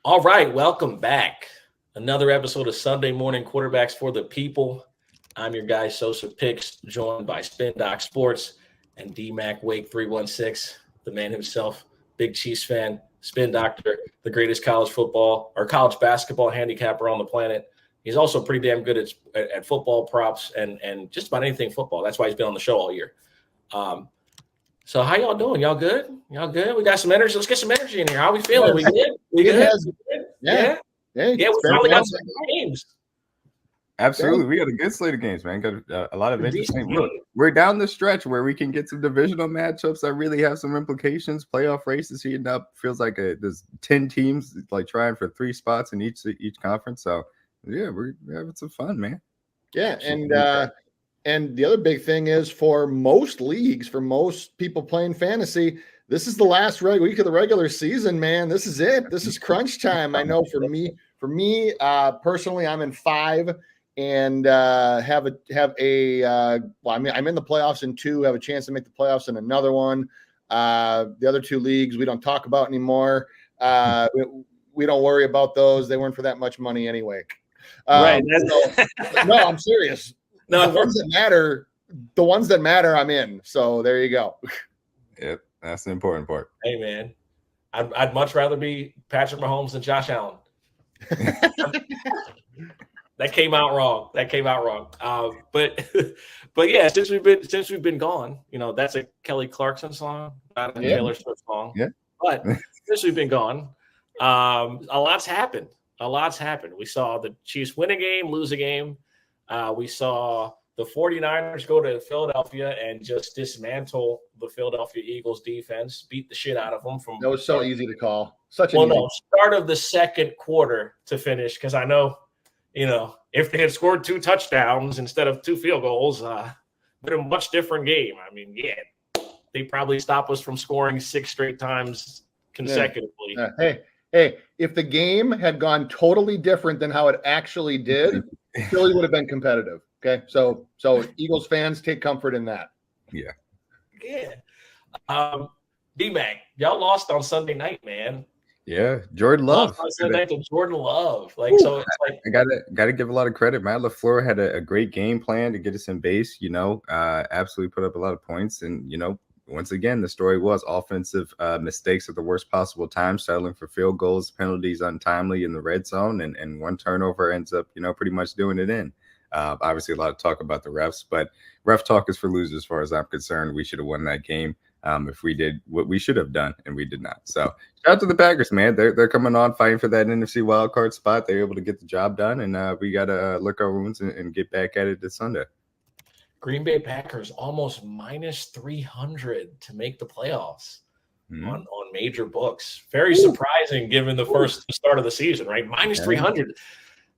All right, welcome back. Another episode of Sunday Morning Quarterbacks for the People. I'm your guy, Sosa Picks, joined by Spin Doc Sports and D-Mac Wake 316, the man himself, big Chiefs fan, Spin Doctor, the greatest college football or college basketball handicapper on the planet. He's also pretty damn good at football props and just about anything football. That's why he's been on the show all year. So how y'all doing? Y'all good? Y'all good? We got some energy. Let's get some energy in here. How we feeling? We good? We good? Yeah. Hey, we finally got some games. Absolutely. We got a good slate of games, man. Got a lot of interesting. Look, we're down the stretch where we can get some divisional matchups that really have some implications. Playoff races heating up. Feels like there's 10 teams like trying for 3 spots in each conference. So yeah, we're having some fun, man. Yeah, and the other big thing is for most leagues, for most people playing fantasy, this is the last week of the regular season, man. This is it. This is crunch time. I know for me personally, I'm in 5 and I'm in the playoffs in 2, have a chance to make the playoffs in another one. The other 2 leagues we don't talk about anymore. We don't worry about those. They weren't for that much money anyway. Right. No, I'm serious. No, the ones that matter, I'm in. So there you go. Yep, that's the important part. Hey, man, I'd much rather be Patrick Mahomes than Josh Allen. That came out wrong. But yeah, since we've been gone, that's a Kelly Clarkson song, not a Taylor Swift song. Yeah. But since we've been gone, a lot's happened. We saw the Chiefs win a game, lose a game. We saw the 49ers go to Philadelphia and just dismantle the Philadelphia Eagles defense, beat the shit out of them. That was so easy to call. Start of the second quarter to finish, because I know, if they had scored 2 touchdowns instead of 2 field goals, been a much different game. I mean, they probably stopped us from scoring 6 straight times consecutively. Hey, if the game had gone totally different than how it actually did, Philly would have been competitive. Okay, so Eagles fans, take comfort in that. Yeah. D-Mac, y'all lost on Sunday night, man. Yeah, Jordan Love. Lost on Sunday night to Jordan Love. So it's like I gotta give a lot of credit. Matt LaFleur had a great game plan to get us in base. Absolutely put up a lot of points, and once again, the story was offensive mistakes at the worst possible time, settling for field goals, penalties untimely in the red zone, and one turnover ends up, pretty much doing it in. Obviously, a lot of talk about the refs, but ref talk is for losers as far as I'm concerned. We should have won that game if we did what we should have done, and we did not. So shout out to the Packers, man. They're coming on, fighting for that NFC wildcard spot. They're able to get the job done, and we got to lick our wounds and get back at it this Sunday. Green Bay Packers almost minus 300 to make the playoffs on major books. Very surprising given the start of the season, right? Minus 300.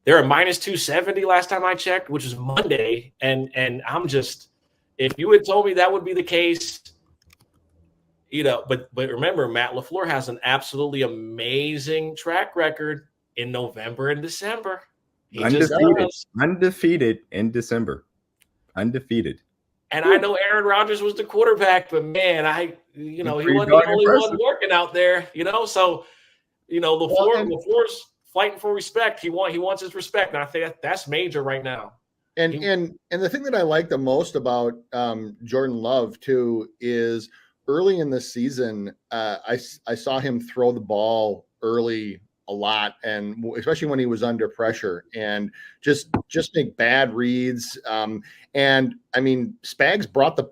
They're at minus 270 last time I checked, which is Monday. And I'm just, if you had told me that would be the case, but remember, Matt LaFleur has an absolutely amazing track record in November and December. Undefeated in December. Undefeated. And I know Aaron Rodgers was the quarterback, but man, he wasn't the only one working out there, so LaFleur's fighting for respect. He wants his respect, and I think that's major right now. And the thing that I like the most about Jordan Love too is early in the season, I saw him throw the ball early a lot, and especially when he was under pressure, and just make bad reads. And I mean, Spags brought the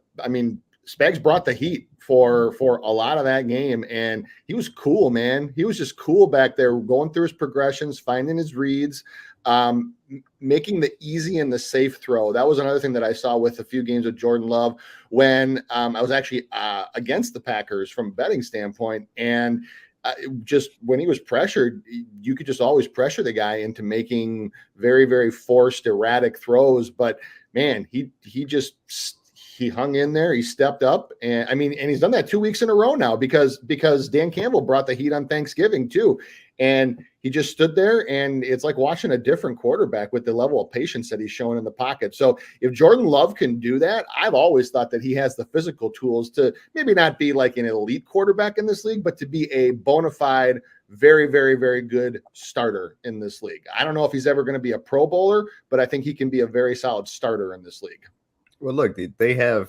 heat for a lot of that game, and he was cool, man. He was just cool back there, going through his progressions, finding his reads, making the easy and the safe throw. That was another thing that I saw with a few games with Jordan Love when I was actually against the Packers from a betting standpoint, and just when he was pressured, you could just always pressure the guy into making very, very forced, erratic throws. But man, he he hung in there. He stepped up, and he's done that 2 weeks in a row now because Dan Campbell brought the heat on Thanksgiving too, and he just stood there, and it's like watching a different quarterback with the level of patience that he's showing in the pocket. So if Jordan Love can do that, I've always thought that he has the physical tools to maybe not be like an elite quarterback in this league, but to be a bona fide, very, very, very good starter in this league. I don't know if he's ever going to be a Pro Bowler, but I think he can be a very solid starter in this league. Well, look, they're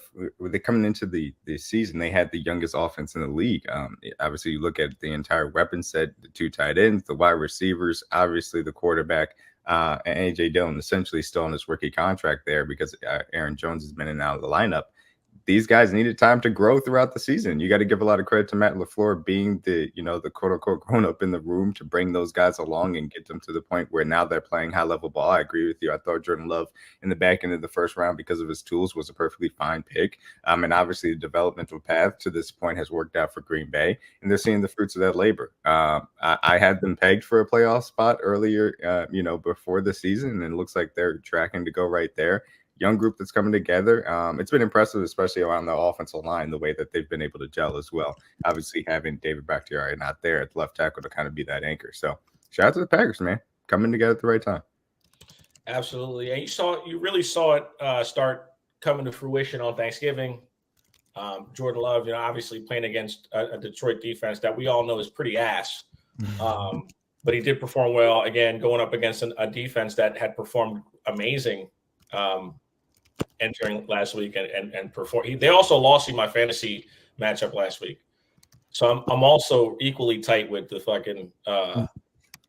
coming into the season. They had the youngest offense in the league. Obviously, you look at the entire weapon set, the 2 tight ends, the wide receivers, obviously the quarterback, and A.J. Dillon essentially still on his rookie contract there because Aaron Jones has been in and out of the lineup. These guys needed time to grow throughout the season. You got to give a lot of credit to Matt LaFleur being the quote unquote grown up in the room to bring those guys along and get them to the point where now they're playing high level ball. I agree with you. I thought Jordan Love in the back end of the first round because of his tools was a perfectly fine pick. And obviously the developmental path to this point has worked out for Green Bay, and they're seeing the fruits of that labor. I had them pegged for a playoff spot earlier, before the season, and it looks like they're tracking to go right there. Young group that's coming together. It's been impressive, especially around the offensive line, the way that they've been able to gel as well. Obviously, having David Bakhtiari not there at the left tackle to kind of be that anchor. So, shout out to the Packers, man, coming together at the right time. Absolutely, and you really saw it start coming to fruition on Thanksgiving. Jordan Love, obviously playing against a Detroit defense that we all know is pretty ass, but he did perform well again, going up against a defense that had performed amazing. Entering last week and perform. They also lost in my fantasy matchup last week, so I'm also equally tight with the fucking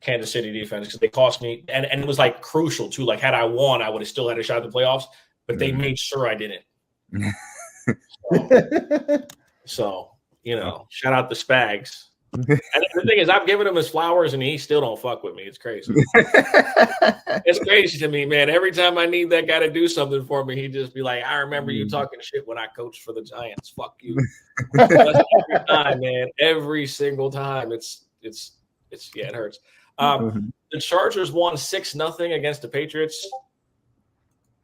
Kansas City defense because they cost me, and it was like crucial too. Like had I won, I would have still had a shot at the playoffs, but they made sure I didn't. So shout out the Spags. And the thing is, I've given him his flowers, and he still don't fuck with me. It's crazy. It's crazy to me, man. Every time I need that guy to do something for me, he just be like, "I remember you talking shit when I coached for the Giants. Fuck you." Every time, man. Every single time. It hurts. The Chargers won 6-0 against the Patriots.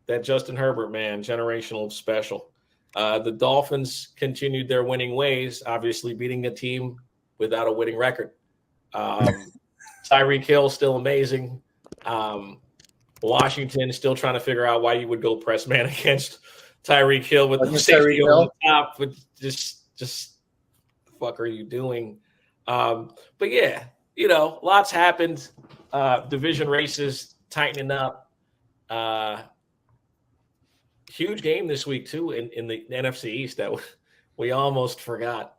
That Justin Herbert, man, generational special. The Dolphins continued their winning ways, obviously beating a team without a winning record. Tyreek Hill still amazing. Washington still trying to figure out why you would go press man against Tyreek Hill with the safety on the top. But just the fuck are you doing? But yeah, lots happened. Division races tightening up. Huge game this week too in the NFC East that we almost forgot.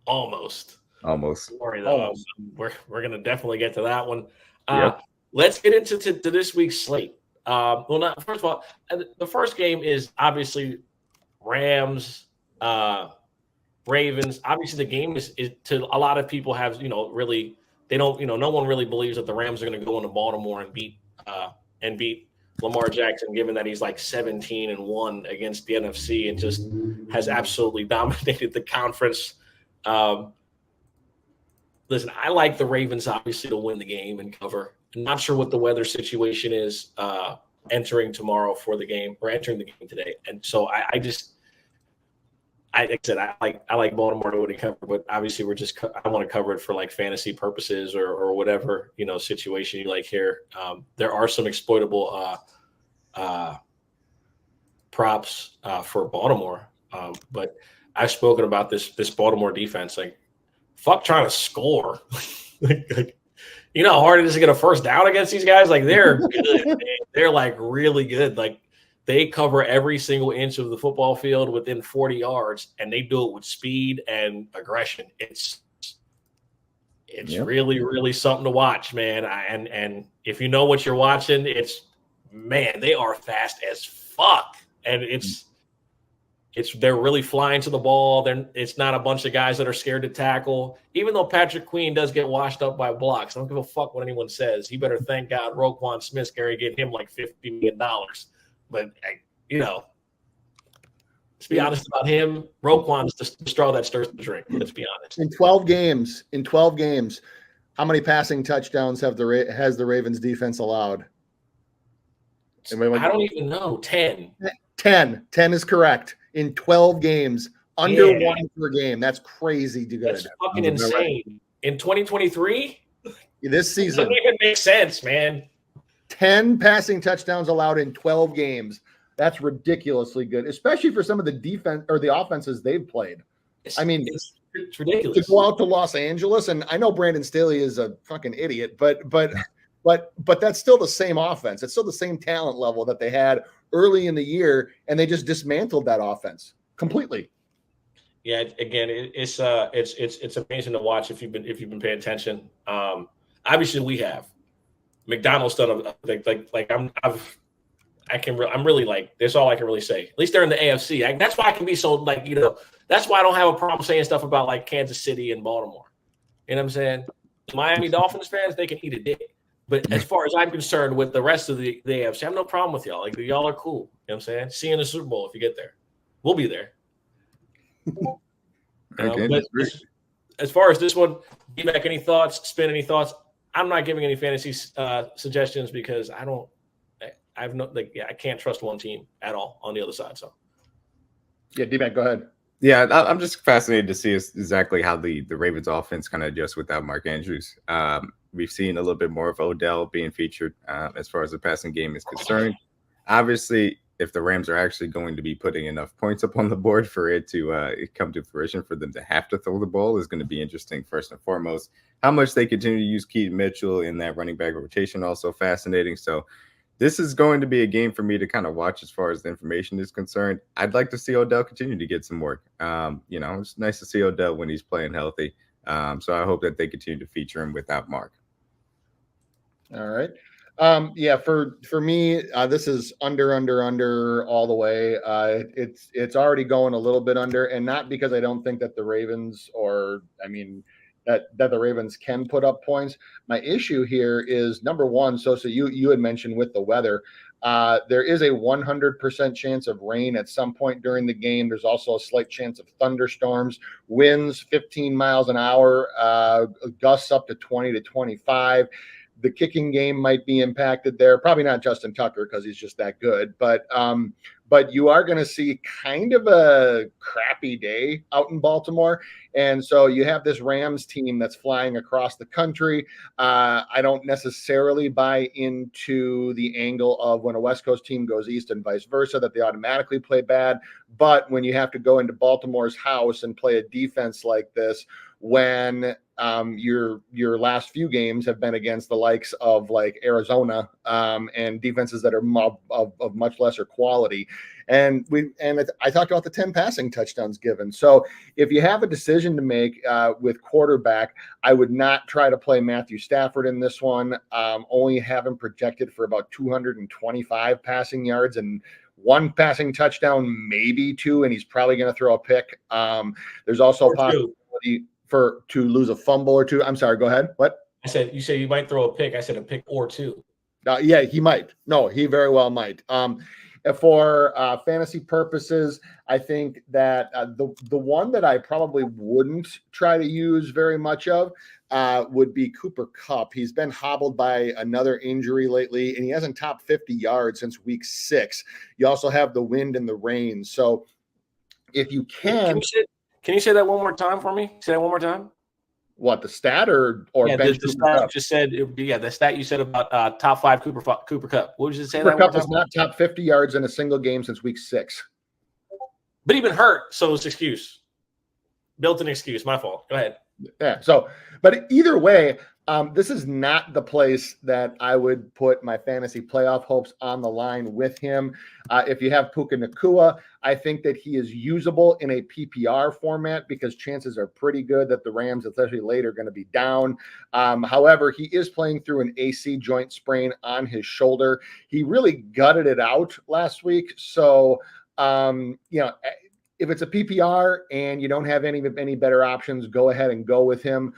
Almost. Sorry, though. We're gonna definitely get to that one. Let's get into this week's slate. First of all, the first game is obviously Rams, Ravens. Obviously, the game is to a lot of people have really they don't no one really believes that the Rams are going to go into Baltimore and beat Lamar Jackson, given that he's like 17-1 against the NFC and just has absolutely dominated the conference. Listen, I like the Ravens obviously to win the game and cover. I'm not sure what the weather situation is entering tomorrow for the game or entering the game today, and so I like I said, I like Baltimore to win and cover, but obviously I want to cover it for like fantasy purposes or whatever situation you like here. There are some exploitable props for Baltimore, but I've spoken about this Baltimore defense. Like, fuck trying to score. You know how hard it is to get a first down against these guys? Like, they're good. They're like really good. Like, they cover every single inch of the football field within 40 yards, and they do it with speed and aggression. It's really, really something to watch, man. And if you know what you're watching, they are fast as fuck. And they're really flying to the ball. It's not a bunch of guys that are scared to tackle. Even though Patrick Queen does get washed up by blocks, I don't give a fuck what anyone says. He better thank God Roquan Smith's going to get him like $50 million. But let's be honest about him. Roquan's the straw that stirs the drink. Let's be honest. In 12 games, how many passing touchdowns has the Ravens defense allowed? I don't even know. 10. 10 is correct in 12 games, under one per game. That's crazy good. That's fucking insane. Right. In 2023, this season, doesn't even make sense, man. 10 passing touchdowns allowed in 12 games. That's ridiculously good, especially for some of the defense or the offenses they've played. I mean, it's ridiculous to go out to Los Angeles, and I know Brandon Staley is a fucking idiot, but that's still the same offense. It's still the same talent level that they had early in the year, and they just dismantled that offense completely. Yeah, again, it's amazing to watch if you've been paying attention. Obviously, we have. McDonald's done I'm really like, that's all I can really say. At least they're in the AFC. That's why I can be so like, that's why I don't have a problem saying stuff about like Kansas City and Baltimore. You know what I'm saying? Miami Dolphins fans, they can eat a dick. But as far as I'm concerned with the rest of the AFC, I have no problem with y'all. Like, y'all are cool. You know what I'm saying? See you in the Super Bowl if you get there. We'll be there. But as far as this one, D-Mac, any thoughts? Spin, any thoughts? I'm not giving any fantasy suggestions because I can't trust one team at all on the other side. So, yeah, D-Mac, go ahead. Yeah, I'm just fascinated to see exactly how the Ravens offense kind of adjusts without Mark Andrews. We've seen a little bit more of Odell being featured as far as the passing game is concerned. Obviously, if the Rams are actually going to be putting enough points up on the board for it to come to fruition for them to have to throw the ball is going to be interesting, first and foremost. How much they continue to use Keaton Mitchell in that running back rotation, also fascinating. So this is going to be a game for me to kind of watch as far as the information is concerned. I'd like to see Odell continue to get some work. It's nice to see Odell when he's playing healthy. So I hope that they continue to feature him without Mark. All right. For me, this is under all the way. It's already going a little bit under, and not because I don't think that the Ravens that the Ravens can put up points. My issue here is number one. So you had mentioned with the weather, there is a 100% chance of rain at some point during the game. There's also a slight chance of thunderstorms, winds 15 miles an hour, gusts up to 20 to 25. The kicking game might be impacted there. Probably not Justin Tucker because he's just that good. But you are going to see kind of a crappy day out in Baltimore. And so you have this Rams team that's flying across the country. I don't necessarily buy into the angle of when a West Coast team goes east and vice versa, that they automatically play bad. But when you have to go into Baltimore's house and play a defense like this, when your last few games have been against the likes of like Arizona and defenses that are of much lesser quality. And I talked about the 10 passing touchdowns given. So if you have a decision to make with quarterback, I would not try to play Matthew Stafford in this one. Only have him projected for about 225 passing yards and one passing touchdown, maybe two, and he's probably going to throw a pick. There's also a possibility to lose a fumble or two. I'm sorry, go ahead. What? You said you might throw a pick. I said a pick or two. Yeah, he might. No, he very well might. For fantasy purposes, I think that the one that I probably wouldn't try to use very much of would be Cooper Kupp. He's been hobbled by another injury lately, and he hasn't topped 50 yards since week 6. You also have the wind and the rain. So if you can you say that one more time for me? Say that one more time. What, the stat or bench the stat you just said? The stat you said about top 5 Cooper Kupp. What did you say? Cooper Kupp has not topped 50 yards in a single game since week 6. But he's been hurt, so it's excuse. Built-in excuse. My fault. Go ahead. Yeah. So, but either way, this is not the place that I would put my fantasy playoff hopes on the line with him. If you have Puka Nacua, I think that he is usable in a PPR format because chances are pretty good that the Rams, especially late, are going to be down. However, he is playing through an AC joint sprain on his shoulder. He really gutted it out last week. So, if it's a PPR and you don't have any better options, go ahead and go with him.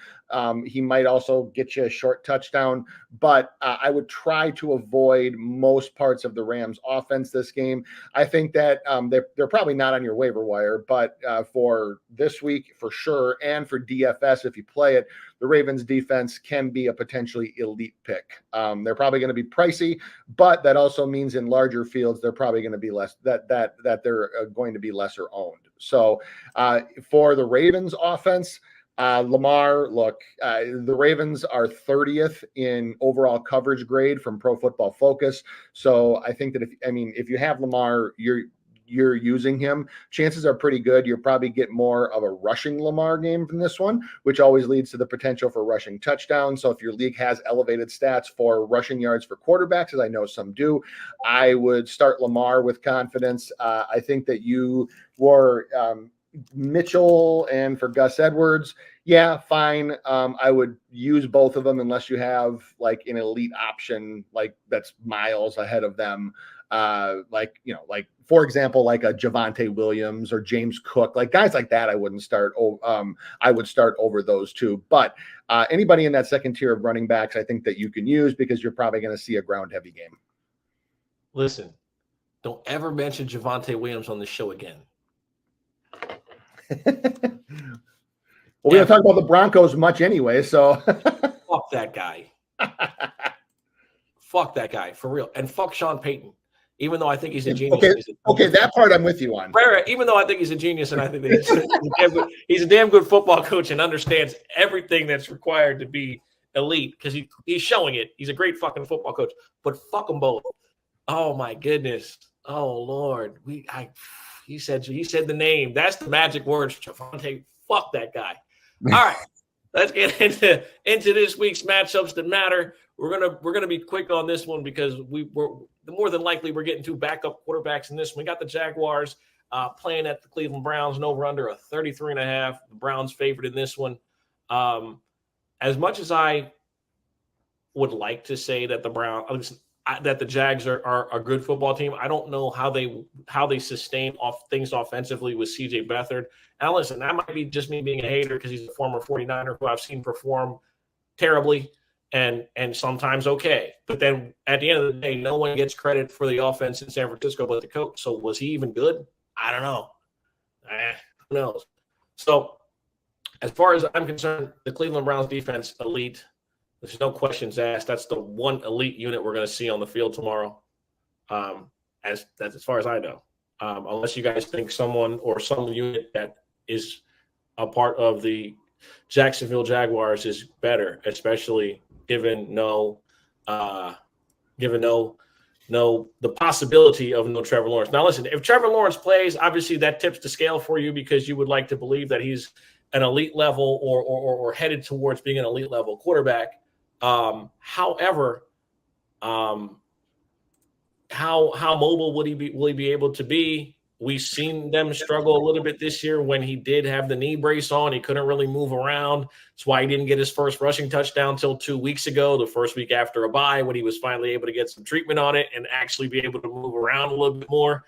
He might also get you a short touchdown, but I would try to avoid most parts of the Rams offense this game. I think that they're probably not on your waiver wire, but for this week for sure, and for DFS if you play it, the Ravens defense can be a potentially elite pick. They're probably going to be pricey, but that also means in larger fields they're probably going to be less that they're going to be lesser owned. So for the Ravens offense, Lamar, look, the Ravens are 30th in overall coverage grade from Pro Football Focus. So I think that if you have Lamar, you're using him, chances are pretty good you'll probably get more of a rushing Lamar game from this one, which always leads to the potential for rushing touchdowns. So if your league has elevated stats for rushing yards for quarterbacks, as I know some do, I would start Lamar with confidence. I think that you were Mitchell and for Gus Edwards, yeah, fine. I would use both of them unless you have like an elite option, like that's miles ahead of them. Like for example, like a Javonte Williams or James Cook, like guys like that, I wouldn't start. I would start over those two. But anybody in that second tier of running backs, I think that you can use because you're probably going to see a ground heavy game. Listen, don't ever mention Javonte Williams on the show again. Well, we don't talk about the Broncos much anyway, so fuck that guy. Fuck that guy for real, and fuck Sean Payton. Even though I think he's a genius. Okay, that part I'm with you on. Right. Even though I think he's a genius, and I think that he's a damn good football coach and understands everything that's required to be elite because he's showing it. He's a great fucking football coach. But fuck them both. Oh my goodness. Oh Lord. He said the name. That's the magic words. Javonte. Fuck that guy. All right. Let's get into this week's matchups that matter. We're gonna be quick on this one because we're more than likely we're getting two backup quarterbacks in this one. We got the Jaguars playing at the Cleveland Browns and over under a 33.5. The Browns favored in this one. As much as I would like to say that the Jags are a good football team, I don't know how they sustain off things offensively with CJ Beathard. Now listen, that might be just me being a hater because he's a former 49er who I've seen perform terribly and sometimes okay. But then at the end of the day, no one gets credit for the offense in San Francisco but the coach. So was he even good? I don't know. Who knows? So as far as I'm concerned, the Cleveland Browns defense, elite. There's no questions asked. That's the one elite unit we're going to see on the field tomorrow. As far as I know, unless you guys think someone or some unit that is a part of the Jacksonville Jaguars is better, especially given the possibility of no Trevor Lawrence. Now, listen, if Trevor Lawrence plays, obviously that tips the scale for you because you would like to believe that he's an elite level or headed towards being an elite level quarterback. However, how mobile will he be able to be? We've seen them struggle a little bit this year when he did have the knee brace on. He couldn't really move around. That's why he didn't get his first rushing touchdown until 2 weeks ago, the first week after a bye, when he was finally able to get some treatment on it and actually be able to move around a little bit more.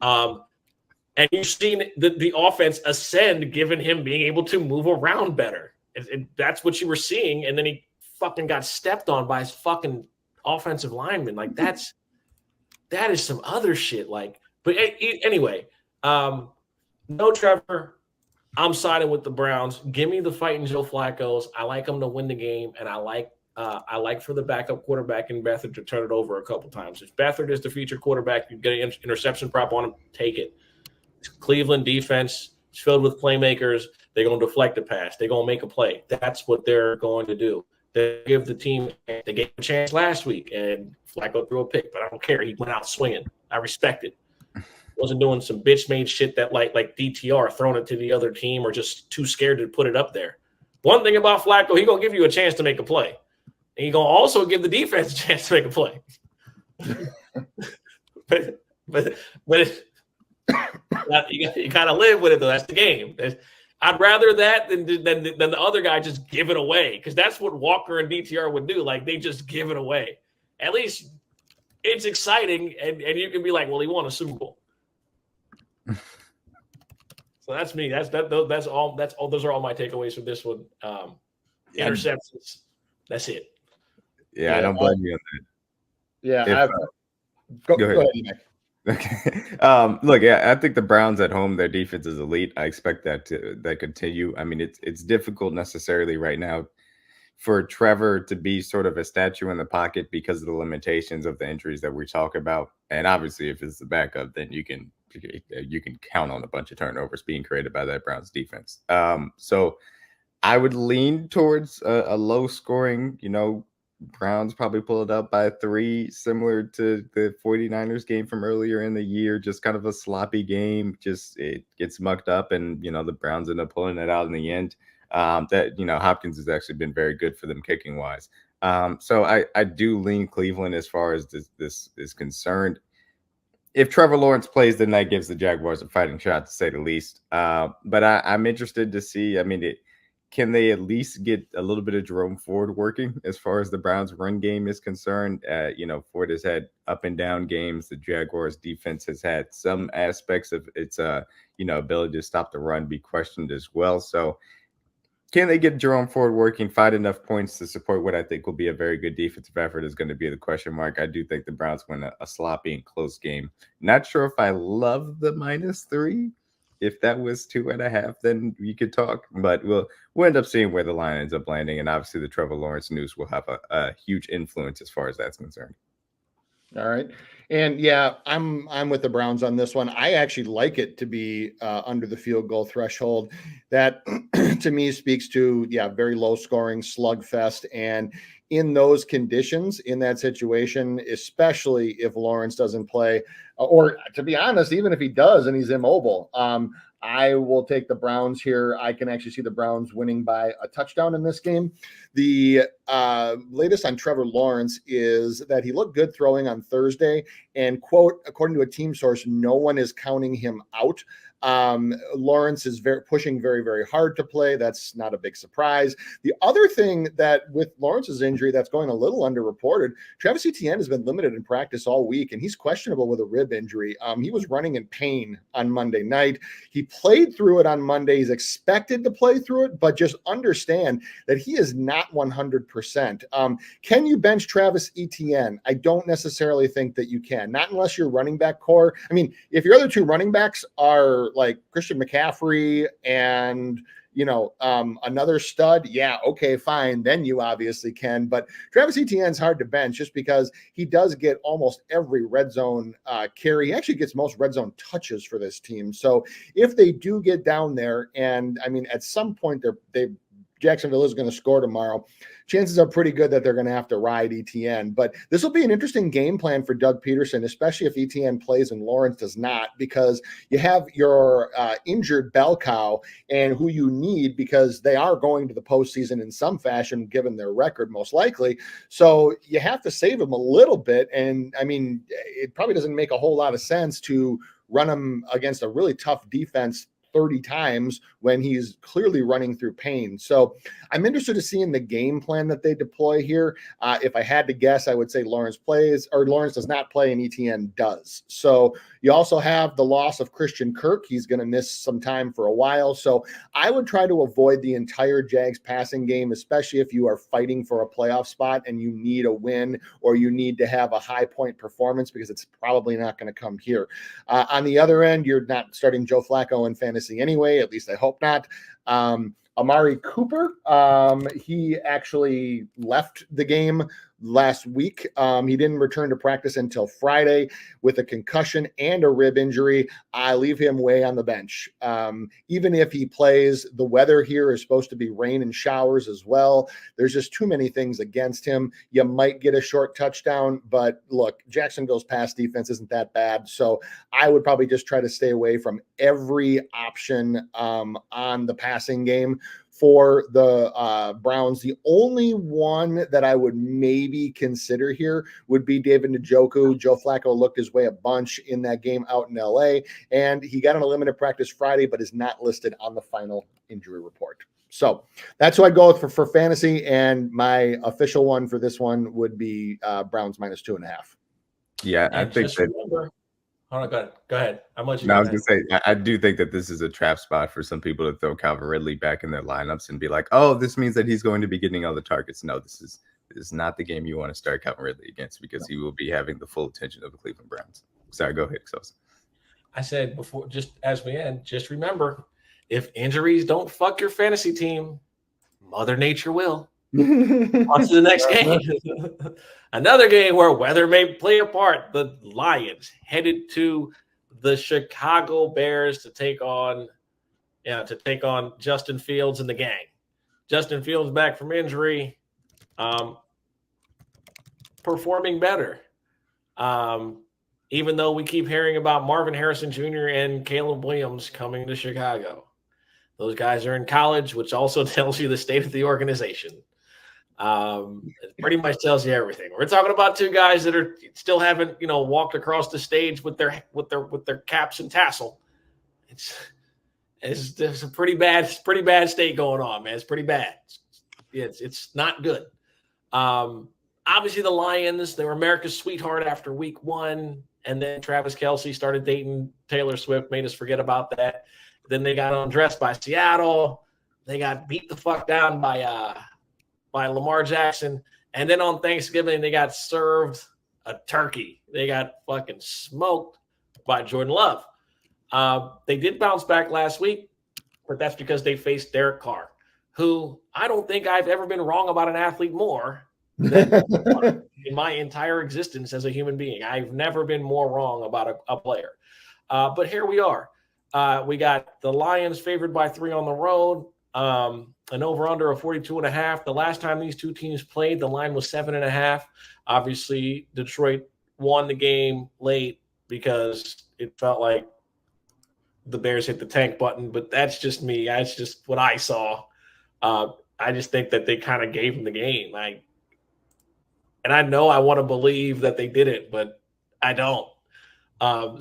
And you've seen the offense ascend given him being able to move around better. And that's what you were seeing. And then he fucking got stepped on by his fucking offensive lineman. Like that is some other shit. Like, but anyway, no Trevor. I'm siding with the Browns. Give me the fighting Joe Flacco's. I like them to win the game, and I like for the backup quarterback in Beathard to turn it over a couple times. If Beathard is the featured quarterback, you get an interception prop on him, take it. Cleveland defense is filled with playmakers. They're going to deflect a pass. They're going to make a play. That's what they're going to do. They give the team – they gave a chance last week, and Flacco threw a pick, but I don't care. He went out swinging. I respect it. Wasn't doing some bitch-made shit that like DTR, throwing it to the other team or just too scared to put it up there. One thing about Flacco, he's going to give you a chance to make a play. And he's going to also give the defense a chance to make a play. but you got to live with it, though. That's the game. I'd rather that than the other guy just give it away, because that's what Walker and DTR would do. Like, they just give it away. At least it's exciting, and you can be like, well, he won a Super Bowl. So that's me. That's all. Those are all my takeaways from this one. Interceptions. That's it. Yeah, I don't blame you on that. Yeah, go ahead. Okay. Look, yeah, I think the Browns at home, their defense is elite. I expect that to continue. I mean, it's difficult necessarily right now for Trevor to be sort of a statue in the pocket because of the limitations of the injuries that we talk about. And obviously, if it's the backup, then you can count on a bunch of turnovers being created by that Browns defense. So I would lean towards a low scoring, Browns probably pull it up by 3, similar to the 49ers game from earlier in the year. Just kind of a sloppy game. Just it gets mucked up, and the Browns end up pulling it out in the end. Hopkins has actually been very good for them kicking wise. So I do lean Cleveland as far as this is concerned. If Trevor Lawrence plays, then that gives the Jaguars a fighting shot, to say the least. But I'm interested to see. I mean, can they at least get a little bit of Jerome Ford working as far as the Browns' run game is concerned? Ford has had up and down games. The Jaguars' defense has had some aspects of its, ability to stop the run be questioned as well. So, can they get Jerome Ford working, find enough points to support what I think will be a very good defensive effort is going to be the question mark. I do think the Browns win a sloppy and close game. Not sure if I love the -3. If that was 2.5, then we could talk. But we'll end up seeing where the line ends up landing. And obviously the Trevor Lawrence news will have a huge influence as far as that's concerned. All right. And yeah, I'm with the Browns on this one. I actually like it to be under the field goal threshold. That to me speaks to, very low scoring slugfest. And in those conditions, in that situation, especially if Lawrence doesn't play, or to be honest, even if he does and he's immobile, I will take the Browns here. I can actually see the Browns winning by a touchdown in this game. The latest on Trevor Lawrence is that he looked good throwing on Thursday, and quote, according to a team source, no one is counting him out. Lawrence is pushing very, very hard to play. That's not a big surprise. The other thing that with Lawrence's injury that's going a little underreported, Travis Etienne has been limited in practice all week, and he's questionable with a rib injury. He was running in pain on Monday night. He played through it on Monday. He's expected to play through it, but just understand that he is not 100%. Can you bench Travis Etienne? I don't necessarily think that you can, not unless your running back core. I mean, if your other two running backs are like Christian McCaffrey and another stud, okay, fine, then you obviously can. But Travis Etienne's hard to bench just because he does get almost every red zone carry. He actually gets most red zone touches for this team. So if they do get down there, and I mean, at some point Jacksonville is going to score tomorrow, chances are pretty good that they're going to have to ride Etienne. But this will be an interesting game plan for Doug Peterson, especially if Etienne plays and Lawrence does not, because you have your injured bell cow and who you need, because they are going to the postseason in some fashion, given their record, most likely. So you have to save him a little bit. And I mean, it probably doesn't make a whole lot of sense to run him against a really tough defense 30 times when he's clearly running through pain. So I'm interested to see in the game plan that they deploy here. If I had to guess, I would say Lawrence does not play and Etienne does. So you also have the loss of Christian Kirk. He's going to miss some time for a while. So I would try to avoid the entire Jags passing game, especially if you are fighting for a playoff spot and you need a win or you need to have a high point performance, because it's probably not going to come here. On the other end, you're not starting Joe Flacco in fantasy anyway, at least I hope not. Amari Cooper, he actually left the game last week. He didn't return to practice until Friday with a concussion and a rib injury. I leave him way on the bench. Even if he plays, the weather here is supposed to be rain and showers as well. There's just too many things against him. You might get a short touchdown, but look, Jacksonville's pass defense isn't that bad. So I would probably just try to stay away from every option on the passing game for the Browns. The only one that I would maybe consider here would be David Njoku. Joe Flacco looked his way a bunch in that game out in LA, and he got on a limited practice Friday, but is not listed on the final injury report. So that's who I'd go with for fantasy, and my official one for this one would be Browns -2.5. Yeah, and I think that. Remember, hold on, go ahead. How much? No, I was going to say, I do think that this is a trap spot for some people to throw Calvin Ridley back in their lineups and be like, oh, this means that he's going to be getting all the targets. No, this is not the game you want to start Calvin Ridley against, because he will be having the full attention of the Cleveland Browns. Sorry, go ahead, Sosa. I said before, just as we end, just remember, if injuries don't fuck your fantasy team, Mother Nature will. On to the next game. Another game where weather may play a part. The Lions headed to the Chicago Bears to take on Justin Fields and the gang. Justin Fields back from injury, performing better. Even though we keep hearing about Marvin Harrison Jr. and Caleb Williams coming to Chicago. Those guys are in college, which also tells you the state of the organization. It pretty much tells you everything. We're talking about two guys that are still haven't, walked across the stage with their caps and tassel. It's a pretty bad state going on, man. It's pretty bad. It's not good. Obviously the Lions, they were America's sweetheart after week 1. And then Travis Kelce started dating Taylor Swift, made us forget about that. Then they got undressed by Seattle. They got beat the fuck down by Lamar Jackson. And then on Thanksgiving, they got served a turkey. They got fucking smoked by Jordan Love. They did bounce back last week, but that's because they faced Derek Carr, who I don't think I've ever been wrong about an athlete more than in my entire existence as a human being. I've never been more wrong about a player. But here we are. We got the Lions favored by 3 on the road, an over-under of 42.5. The last time these two teams played, the line was 7.5. Obviously, Detroit won the game late because it felt like the Bears hit the tank button, but that's just me. That's just what I saw. I just think that they kind of gave them the game. And I know I want to believe that they did it, but I don't.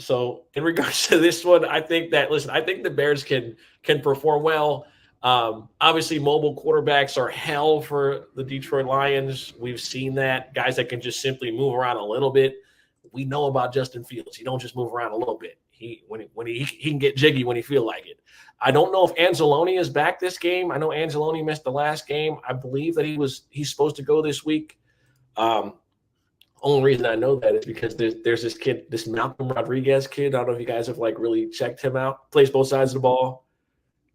So in regards to this one, I think the Bears can perform well. Obviously, mobile quarterbacks are hell for the Detroit Lions. We've seen that. Guys that can just simply move around a little bit. We know about Justin Fields. He don't just move around a little bit. He can get jiggy when he feel like it. I don't know if Anzalone is back this game. I know Anzalone missed the last game. I believe that he's supposed to go this week. Only reason I know that is because there's this kid, this Malcolm Rodriguez kid. I don't know if you guys have really checked him out. Plays both sides of the ball.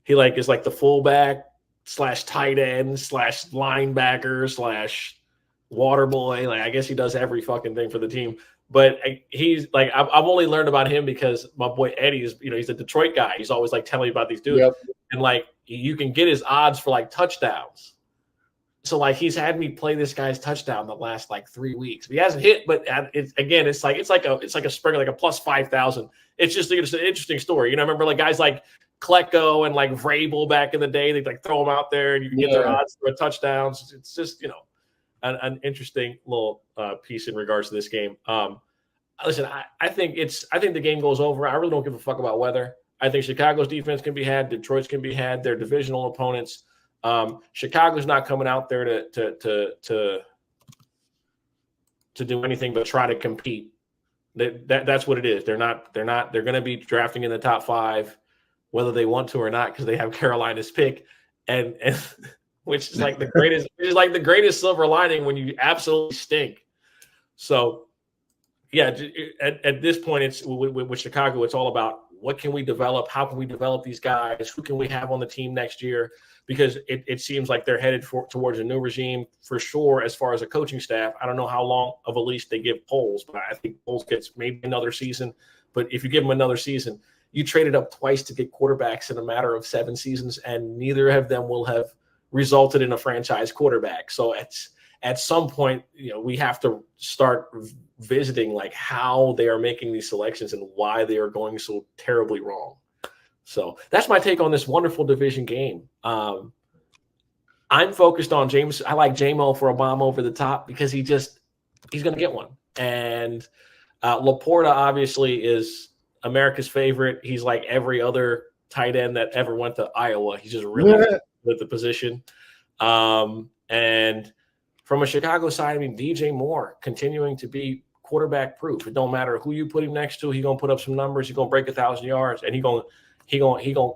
He is the fullback / tight end / linebacker / water boy. I guess he does every fucking thing for the team. But he's I've only learned about him because my boy Eddie is, he's a Detroit guy. He's always telling me about these dudes. Yep. And you can get his odds for touchdowns. So he's had me play this guy's touchdown the last 3 weeks. He hasn't hit, but it's like a springer, a plus 5,000. It's just an interesting story. I remember guys like Klecko and Vrabel back in the day. They throw them out there and you can get their odds for touchdowns. It's just an interesting little piece in regards to this game. Listen, I think the game goes over. I really don't give a fuck about weather. I think Chicago's defense can be had. Detroit's can be had. They're divisional opponents. Chicago's not coming out there to do anything but try to compete. That's what it is. They're going to be drafting in the top 5, whether they want to or not, because they have Carolina's pick, and which is the greatest silver lining when you absolutely stink. So, yeah, at this point, it's with Chicago. It's all about what can we develop, how can we develop these guys, who can we have on the team next year. Because it seems like they're headed towards a new regime for sure as far as a coaching staff. I don't know how long of a leash they give Poles, but I think Poles gets maybe another season. But if you give him another season, you traded up twice to get quarterbacks in a matter of 7 seasons, and neither of them will have resulted in a franchise quarterback. So at some point, we have to start visiting how they are making these selections and why they are going so terribly wrong. So that's my take on this wonderful division game. I'm focused on James. I like J-Mo for a bomb over the top because he's going to get one. And Laporta obviously is America's favorite. He's like every other tight end that ever went to Iowa. He's just really good at the position. And from a Chicago side, DJ Moore continuing to be quarterback proof. It don't matter who you put him next to. He's going to put up some numbers. He's going to break 1,000 yards, and he gonna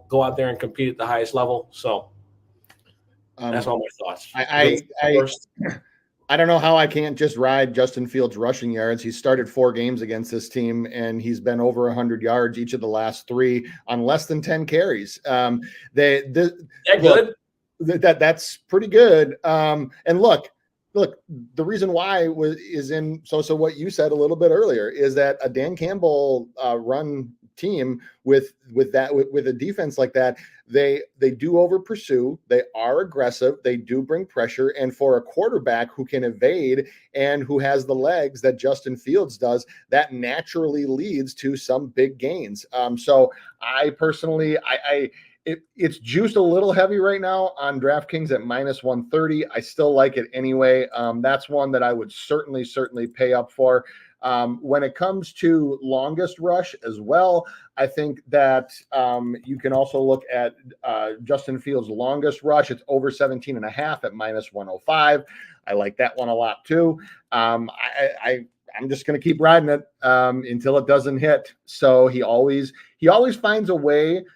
go out there and compete at the highest level. So that's all my thoughts. I don't know how I can't just ride Justin Fields' rushing yards. He's started 4 games against this team, and he's been over 100 yards each of the last 3 on less than 10 carries. Good. That's pretty good. And look, the reason why is in so what you said a little bit earlier is that a Dan Campbell run team with a defense like that, they do over pursue, they are aggressive, they do bring pressure, and for a quarterback who can evade and who has the legs that Justin Fields does, that naturally leads to some big gains. So I personally, it's juiced a little heavy right now on DraftKings at -130. I still like it anyway. That's one that I would certainly pay up for. When it comes to longest rush as well, I think that you can also look at Justin Fields' longest rush. It's over 17.5 at -105. I like that one a lot too. I'm just going to keep riding it until it doesn't hit. So he always finds a way.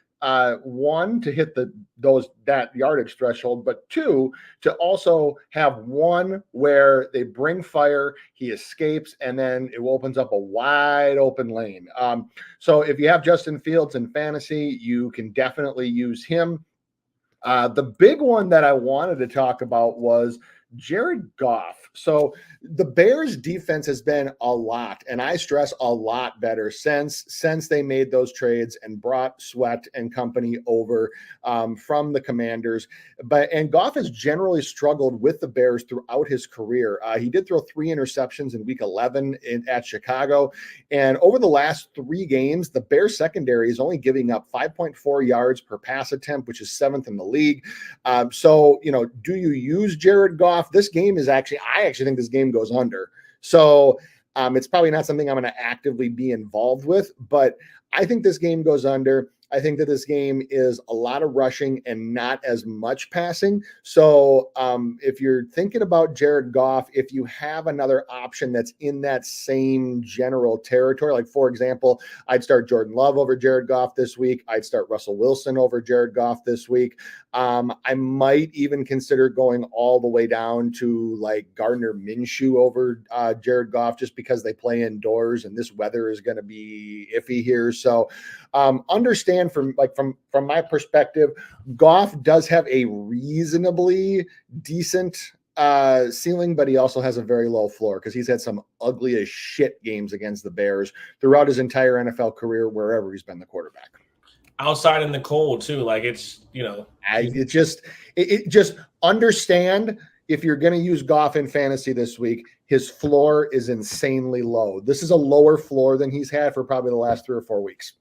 One, to hit that yardage threshold, but two, to also have one where they bring fire, he escapes, and then it opens up a wide open lane. So if you have Justin Fields in fantasy, you can definitely use him. The big one that I wanted to talk about was Jared Goff. So the Bears defense has been a lot, and I stress a lot better since they made those trades and brought Sweat and company over from the Commanders. And Goff has generally struggled with the Bears throughout his career. He did throw 3 interceptions in week 11 at Chicago. And over the last 3 games, the Bears secondary is only giving up 5.4 yards per pass attempt, which is 7th in the league. So, do you use Jared Goff? This game is I actually think this game goes under. So it's probably not something I'm going to actively be involved with, but I think this game goes under. I think that this game is a lot of rushing and not as much passing. So if you're thinking about Jared Goff, if you have another option that's in that same general territory, like for example, I'd start Jordan Love over Jared Goff this week. I'd start Russell Wilson over Jared Goff this week. I might even consider going all the way down to like Gardner Minshew over Jared Goff, just because they play indoors and this weather is going to be iffy here. So understand from my perspective, Goff does have a reasonably decent ceiling, but he also has a very low floor because he's had some ugly as shit games against the Bears throughout his entire NFL career, wherever he's been the quarterback. Outside in the cold too, like it's it just understand, if you're going to use Goff in fantasy this week, his floor is insanely low. This is a lower floor than he's had for probably the last 3 or 4 weeks.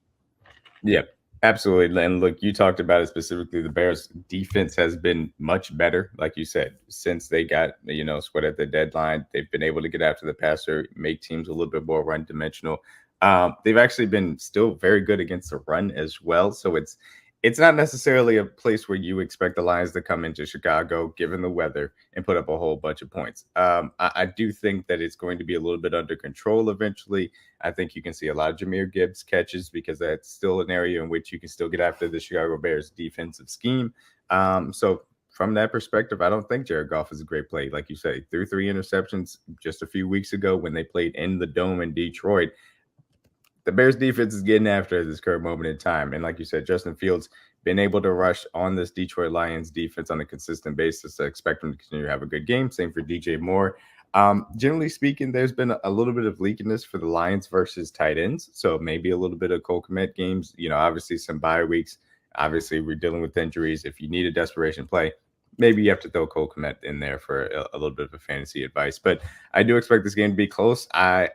Yeah, absolutely. And look, you talked about it specifically. The Bears defense has been much better, like you said, since they got, Sweat at the deadline. They've been able to get after the passer, make teams a little bit more run dimensional. They've actually been still very good against the run as well. So it's not necessarily a place where you expect the Lions to come into Chicago, given the weather, and put up a whole bunch of points. I do think that it's going to be a little bit under control eventually. I think you can see a lot of Jahmyr Gibbs catches because that's still an area in which you can still get after the Chicago Bears defensive scheme. So from that perspective, I don't think Jared Goff is a great play. Like you say, threw 3 interceptions just a few weeks ago when they played in the Dome in Detroit. The Bears defense is getting after at this current moment in time. And like you said, Justin Fields been able to rush on this Detroit Lions defense on a consistent basis. I expect him to continue to have a good game. Same for DJ Moore. Generally speaking, there's been a little bit of leakiness for the Lions versus tight ends. So maybe a little bit of Cole Kmet games, obviously some bye weeks. Obviously, we're dealing with injuries. If you need a desperation play, maybe you have to throw Cole Kmet in there for a little bit of a fantasy advice. But I do expect this game to be close. I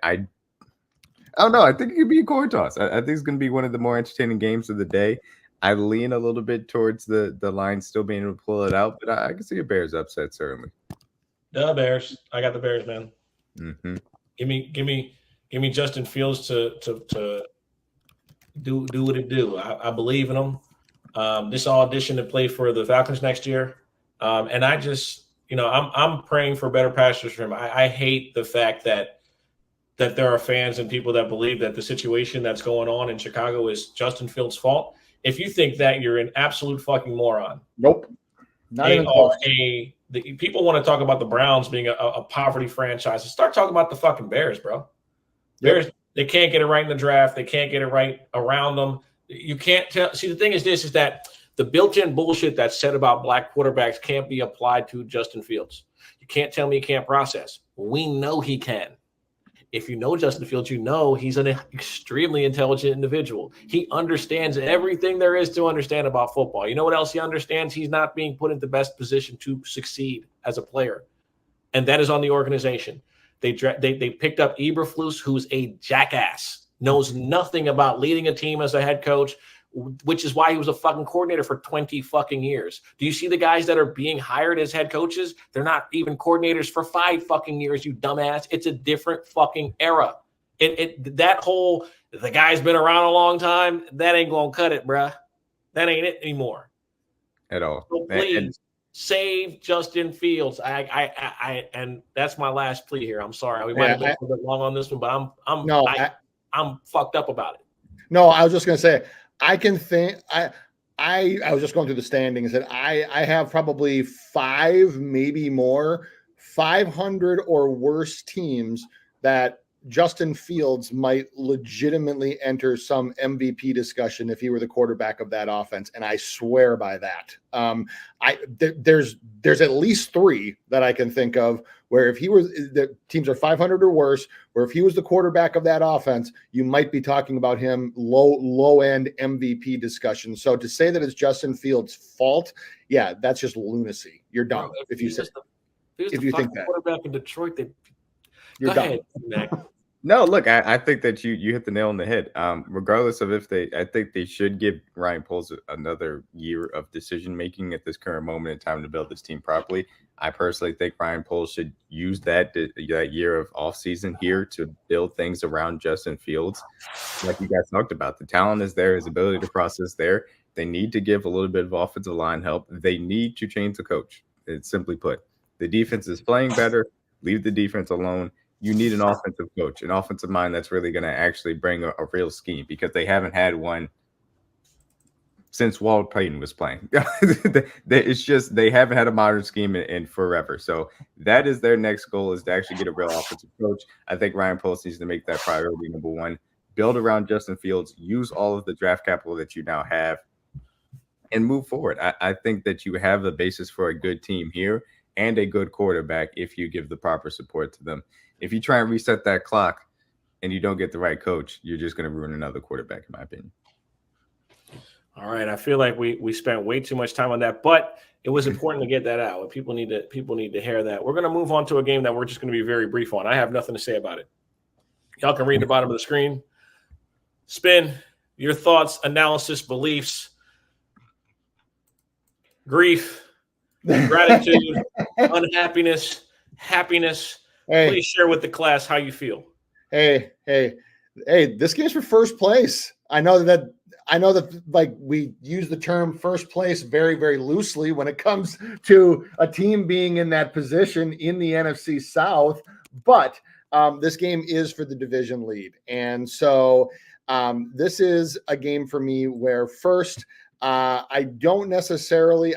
don't know. I think it could be a coin toss. I think it's going to be one of the more entertaining games of the day. I lean a little bit towards the line still being able to pull it out, but I can see a Bears upset certainly. The Bears. I got the Bears, man. Mm-hmm. Give me Justin Fields to do what it do. I believe in him. This audition to play for the Falcons next year, and I just I'm praying for better pastures for him. I hate the fact that there are fans and people that believe that the situation that's going on in Chicago is Justin Fields' fault. If you think that, you're an absolute fucking moron. Nope. Not even close. People want to talk about the Browns being a poverty franchise. Start talking about the fucking Bears, bro. Bears, they can't get it right in the draft. They can't get it right around them. You can't tell. See, the thing is that The built-in bullshit that's said about black quarterbacks can't be applied to Justin Fields. You can't tell me he can't process. We know he can. If you know Justin Fields, you know he's an extremely intelligent individual. He understands everything there is to understand about football. You know what else he understands? He's not being put in the best position to succeed as a player, and that is on the organization. They picked up Eberflus, who's a jackass, knows nothing about leading a team as a head coach, which is why he was a fucking coordinator for 20 fucking years. Do you see the guys that are being hired as head coaches? They're not even coordinators for 5 fucking years, you dumbass. It's a different fucking era. That whole, the guy's been around a long time, that ain't gonna cut it, bruh. That ain't it anymore. At all. So please save Justin Fields. And that's my last plea here. I'm sorry. We might have been a little bit long on this one, but I'm fucked up about it. No, I was just gonna say, I can think I was just going through the standings and I have probably 5, maybe more, 500 or worse teams that Justin Fields might legitimately enter some MVP discussion if he were the quarterback of that offense. And I swear by that. There's at least 3 that I can think of where if he was, the teams are 500 or worse, where if he was the quarterback of that offense, you might be talking about him low end MVP discussion. So to say that it's Justin Fields' fault, yeah, that's just lunacy. You're dumb. If you think that quarterback in Detroit, you're dumb. Ahead, No, look, I think that you hit the nail on the head. Regardless of I think they should give Ryan Poles another year of decision making at this current moment in time to build this team properly. I personally think Ryan Poles should use that year of offseason here to build things around Justin Fields. Like you guys talked about, the talent is there, his ability to process there. They need to give a little bit of offensive line help. They need to change the coach. It's simply put, the defense is playing better. Leave the defense alone. You need an offensive coach, an offensive mind that's really going to actually bring a real scheme, because they haven't had one since Walt Payton was playing. It's just they haven't had a modern scheme in forever. So that is their next goal, is to actually get a real offensive coach. I think Ryan Poles needs to make that priority number 1. Build around Justin Fields. Use all of the draft capital that you now have and move forward. I think that you have the basis for a good team here and a good quarterback if you give the proper support to them. If you try and reset that clock and you don't get the right coach, you're just going to ruin another quarterback, in my opinion. All right. I feel like we spent way too much time on that, but it was important to get that out. People need to hear that. We're going to move on to a game that we're just going to be very brief on. I have nothing to say about it. Y'all can read the bottom of the screen. Spin, your thoughts, analysis, beliefs, grief, gratitude, unhappiness, happiness. Hey. Please share with the class how you feel. Hey, this game's for first place. I know that like we use the term first place very, very loosely when it comes to a team being in that position in the NFC South, but this game is for the division lead. And so this is a game for me where first, I don't necessarily,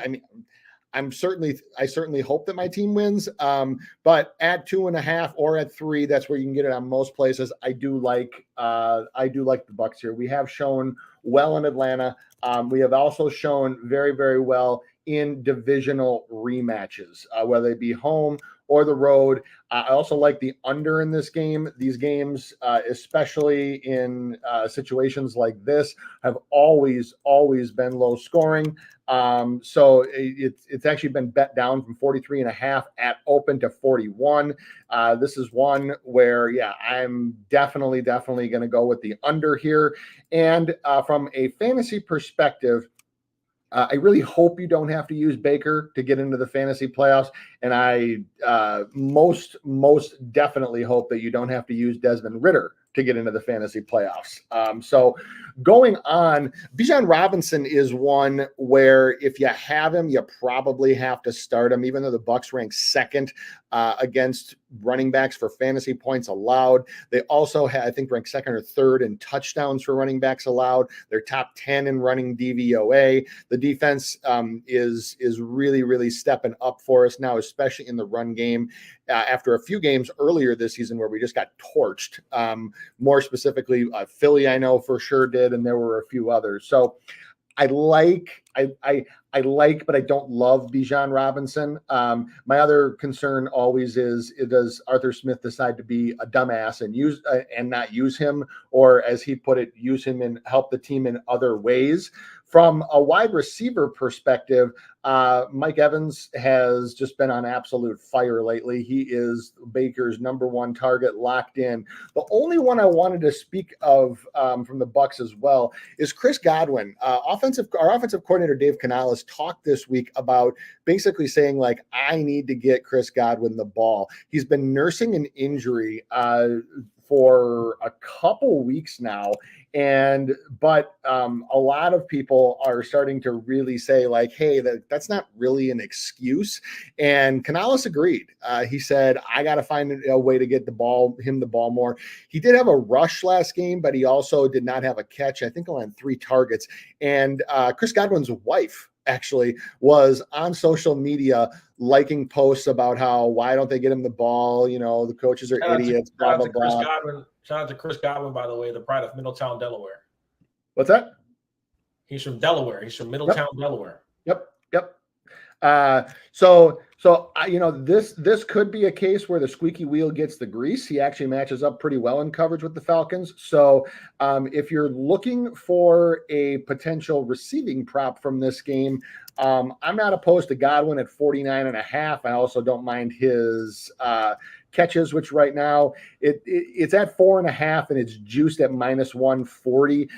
I certainly hope that my team wins. But at 2.5 or at 3, that's where you can get it on most places. I do like the Bucs here. We have shown well in Atlanta. We have also shown very, very well in divisional rematches, whether they be home or the road. I also like the under in this game. These games, especially in situations like this, have always been low scoring. So it's actually been bet down from 43.5 at open to 41. This is one where, yeah, I'm definitely going to go with the under here. And from a fantasy perspective, I really hope you don't have to use Baker to get into the fantasy playoffs. And I most definitely hope that you don't have to use Desmond Ridder to get into the fantasy playoffs. So going on, Bijan Robinson is one where if you have him, you probably have to start him, even though the Bucs rank second against running backs for fantasy points allowed. They also have, I think, ranked second or third in touchdowns for running backs allowed. They're top 10 in running DVOA. The defense is really, really stepping up for us now, especially in the run game. After a few games earlier this season where we just got torched, more specifically, Philly, I know for sure did, and there were a few others. So I like I like, but I don't love Bijan Robinson. My other concern always is, does Arthur Smith decide to be a dumbass and use and not use him, or as he put it, use him and help the team in other ways? From a wide receiver perspective, Mike Evans has just been on absolute fire lately. He is Baker's number one target, locked in. The only one I wanted to speak of from the Bucs as well is Chris Godwin. Our offensive coordinator Dave Canales talked this week about basically saying, like, I need to get Chris Godwin the ball. He's been nursing an injury for a couple weeks now. But a lot of people are starting to really say, like, hey, that's not really an excuse. And Canales agreed. He said, I got to find a way to get him the ball more. He did have a rush last game, but he also did not have a catch. I think only on 3 targets. And Chris Godwin's wife actually was on social media liking posts about how, why don't they get him the ball? You know, the coaches are idiots, blah, blah, blah. Shout out to Chris Godwin, by the way, the pride of Middletown, Delaware. What's that? He's from Delaware. He's from Middletown, Delaware. Yep. So this could be a case where the squeaky wheel gets the grease. He actually matches up pretty well in coverage with the Falcons. So if you're looking for a potential receiving prop from this game, I'm not opposed to Godwin at 49.5. I also don't mind his catches, which right now it's at 4.5 and it's juiced at -140.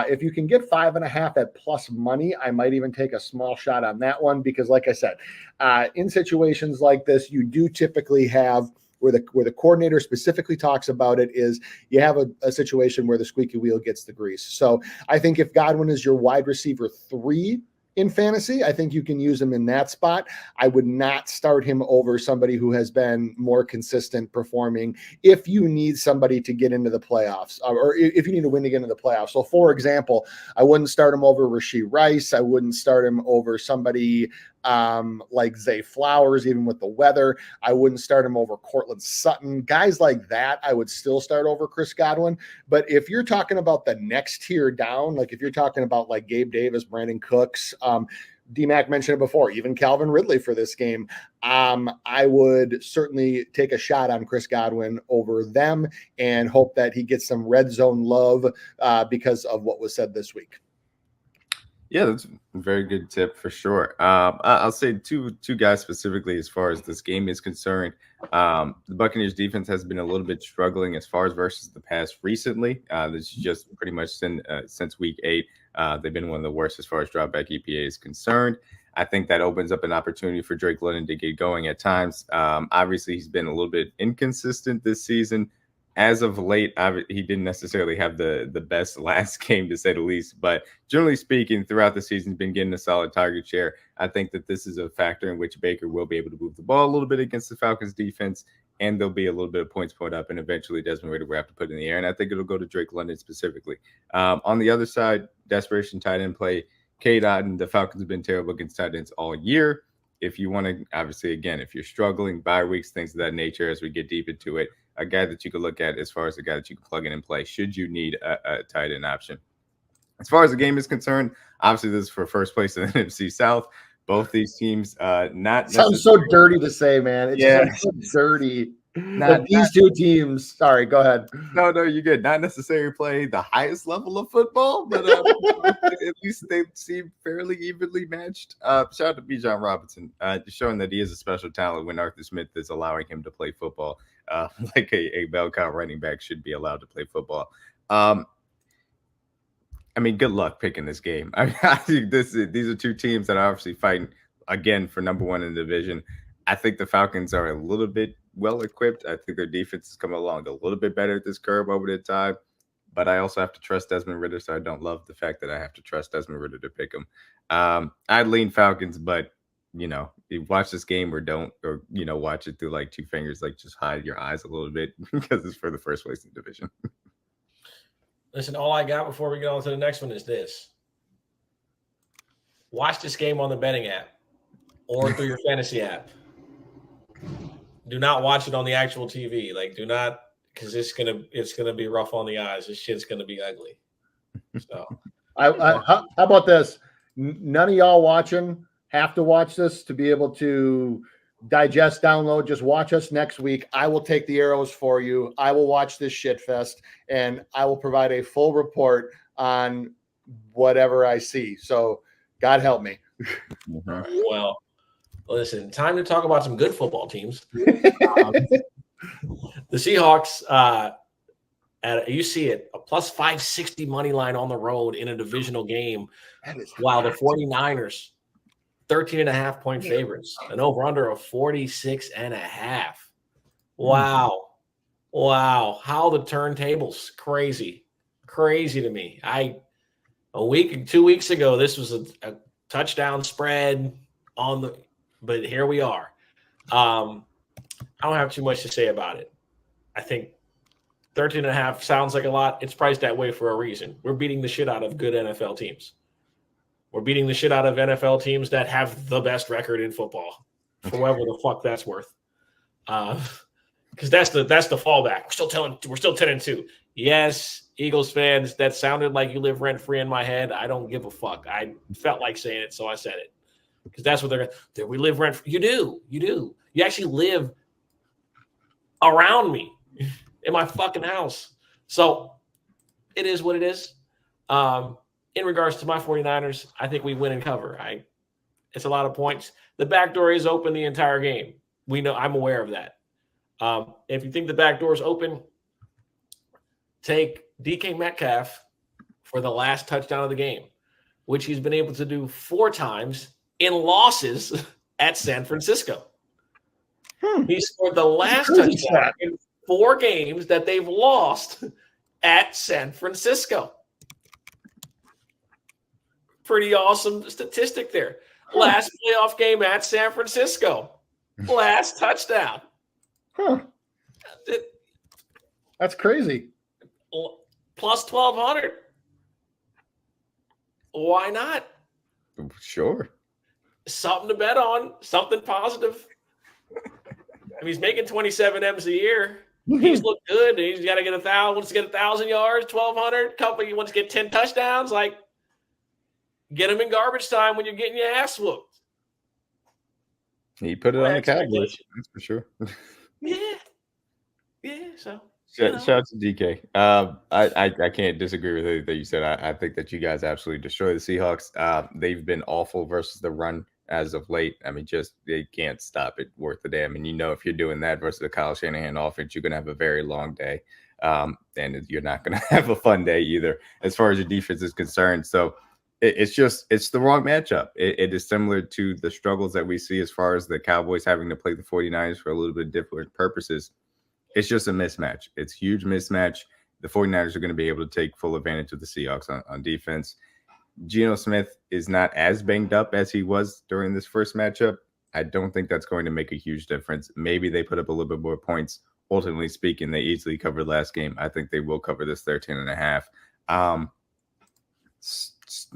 If you can get 5.5 at plus money, I might even take a small shot on that one, because like I said, in situations like this, you do typically have where the coordinator specifically talks about it is you have a situation where the squeaky wheel gets the grease. So I think if Godwin is your wide receiver 3 in fantasy, I think you can use him in that spot. I would not start him over somebody who has been more consistent performing if you need somebody to get into the playoffs, or if you need to win to get into the playoffs. So, for example, I wouldn't start him over Rashee Rice. I wouldn't start him over somebody like Zay Flowers, even with the weather. I wouldn't start him over Cortland Sutton. Guys like that, I would still start over Chris Godwin. But if you're talking about the next tier down, like if you're talking about like Gabe Davis, Brandon Cooks, DMAC mentioned it before, even Calvin Ridley for this game, I would certainly take a shot on Chris Godwin over them and hope that he gets some red zone love because of what was said this week. Yeah, that's a very good tip for sure. I'll say two guys specifically as far as this game is concerned. The Buccaneers defense has been a little bit struggling as far as versus the pass recently. This is just pretty much since week 8. They've been one of the worst as far as dropback EPA is concerned. I think that opens up an opportunity for Drake London to get going at times. Obviously, he's been a little bit inconsistent this season. As of late, he didn't necessarily have the best last game, to say the least. But generally speaking, throughout the season, he's been getting a solid target share. I think that this is a factor in which Baker will be able to move the ball a little bit against the Falcons defense, and there'll be a little bit of points put up, and eventually Desmond Ridder will have to put in the air. And I think it'll go to Drake London specifically. On the other side, desperation tight end play. K-Dot and the Falcons have been terrible against tight ends all year. If you want to, obviously, again, if you're struggling, bye weeks, things of that nature, as we get deep into it, a guy that you could look at as far as a guy that you can plug in and play should you need a tight end option. As far as the game is concerned, obviously this is for first place in the NFC South. Both these teams not sounds so dirty to say, man. It's just so dirty. These two teams. Sorry, go ahead. No, you're good. Not necessarily play the highest level of football, but at least they seem fairly evenly matched. Shout out to Bijan Robinson, just showing that he is a special talent when Arthur Smith is allowing him to play football. Like a bell cow running back should be allowed to play football. I mean, good luck picking this game. I think these are two teams that are obviously fighting again for number one in the division. I think the Falcons are a little bit well equipped. I think their defense is coming along a little bit better at this curve over the time. But I also have to trust Desmond Ridder, so I don't love the fact that I have to trust Desmond Ridder to pick him. I'd lean Falcons, but you watch this game or don't, or watch it through like two fingers, like just hide your eyes a little bit because it's for the first place in the division. Listen, all I got before we get on to the next one is this. Watch this game on the betting app or through your fantasy app. Do not watch it on the actual TV. Like, do not, because it's gonna be rough on the eyes. This shit's gonna be ugly. So, how about this? none of y'all watching have to watch this to be able to digest, download. Just watch us next week. I will take the arrows for you. I will watch this shit fest, and I will provide a full report on whatever I see. So God help me. Well, listen, time to talk about some good football teams. The Seahawks, you see it, a plus 560 money line on the road in a divisional game, while the 49ers, 13.5-point favorites, an over-under of 46.5. Wow. How the turntables, crazy to me. 2 weeks ago, this was a touchdown spread but here we are. I don't have too much to say about it. I think 13.5 sounds like a lot. It's priced that way for a reason. We're beating the shit out of good NFL teams. We're beating the shit out of NFL teams that have the best record in football, for whatever the fuck that's worth. Because that's the fallback. We're still 10-2. Yes, Eagles fans, that sounded like you live rent free in my head. I don't give a fuck. I felt like saying it, so I said it. Because that's what they're. We live rent free. You do. You actually live around me in my fucking house. So it is what it is. In regards to my 49ers, I think we win and cover. It's a lot of points. The back door is open the entire game. I'm aware of that. If you think the back door is open, take DK Metcalf for the last touchdown of the game, which he's been able to do 4 times in losses at San Francisco. He scored the last touchdown in 4 games that they've lost at San Francisco. Pretty awesome statistic there. Last playoff game at San Francisco. Last touchdown. That's crazy. Plus 1,200. Why not? Sure. Something to bet on. Something positive. He's making 27 M's a year. He's looked good. He's got to get 1,000. Wants to get 1,000 yards, 1,200. He wants to get 10 touchdowns. Get him in garbage time when you're getting your ass whooped. He put it on the Cowboys. That's for sure. Yeah. So shout out to DK. I can't disagree with anything that you said. I think that you guys absolutely destroy the Seahawks. They've been awful versus the run as of late. They can't stop it worth a damn. And if you're doing that versus the Kyle Shanahan offense, you're gonna have a very long day. And you're not gonna have a fun day either, as far as your defense is concerned. So it's the wrong matchup. It is similar to the struggles that we see as far as the Cowboys having to play the 49ers for a little bit different purposes. It's just a mismatch. It's a huge mismatch. The 49ers are going to be able to take full advantage of the Seahawks on defense. Geno Smith is not as banged up as he was during this first matchup. I don't think that's going to make a huge difference. Maybe they put up a little bit more points. Ultimately speaking, they easily covered last game. I think they will cover this 13.5.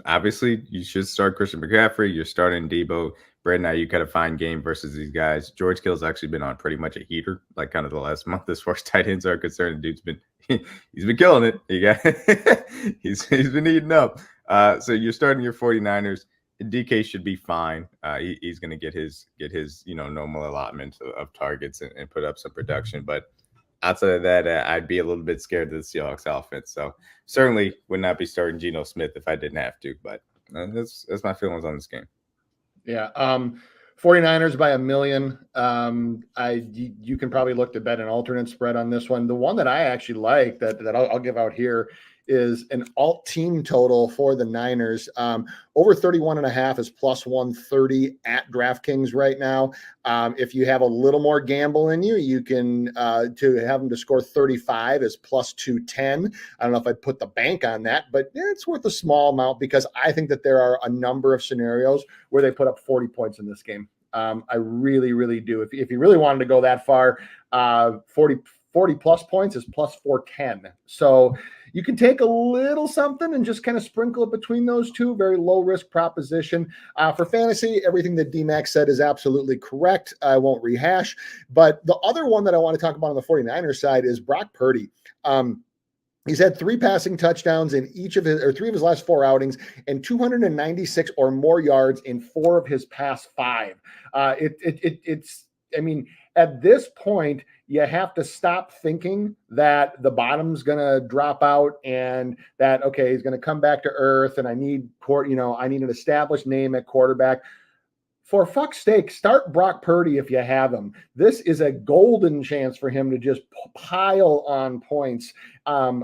Obviously, you should start Christian McCaffrey. You're starting Debo. Brett, now you got a fine game versus these guys. George Kittle's actually been on pretty much a heater, kind of the last month as far as tight ends are concerned. Dude's been he's been killing it. He's been eating up. So you're starting your 49ers. DK should be fine. He's going to get his normal allotment of targets and put up some production. But outside of that, I'd be a little bit scared of the Seahawks offense. So certainly would not be starting Geno Smith if I didn't have to. But that's my feelings on this game. Yeah. 49ers by 1 million. You can probably look to bet an alternate spread on this one. The one that I actually like that I'll give out here is an alt team total for the Niners. Over 31.5 is plus 130 at DraftKings right now. If you have a little more gamble in you, you can to have them to score 35 is plus 210. I don't know if I'd put the bank on that, but it's worth a small amount because I think that there are a number of scenarios where they put up 40 points in this game. I really, really do. If you really wanted to go that far, 40 plus points is plus 410. So you can take a little something and just kind of sprinkle it between those two. Very low risk proposition. For fantasy, everything that DMAX said is absolutely correct. I won't rehash. But the other one that I want to talk about on the 49ers side is Brock Purdy. He's had 3 passing touchdowns in three of his last 4 outings, and 296 or more yards in 4 of his past 5. It's, I mean, at this point, you have to stop thinking that the bottom's going to drop out and that, okay, he's going to come back to earth and I need an established name at quarterback. For fuck's sake, start Brock Purdy if you have him. This is a golden chance for him to just pile on points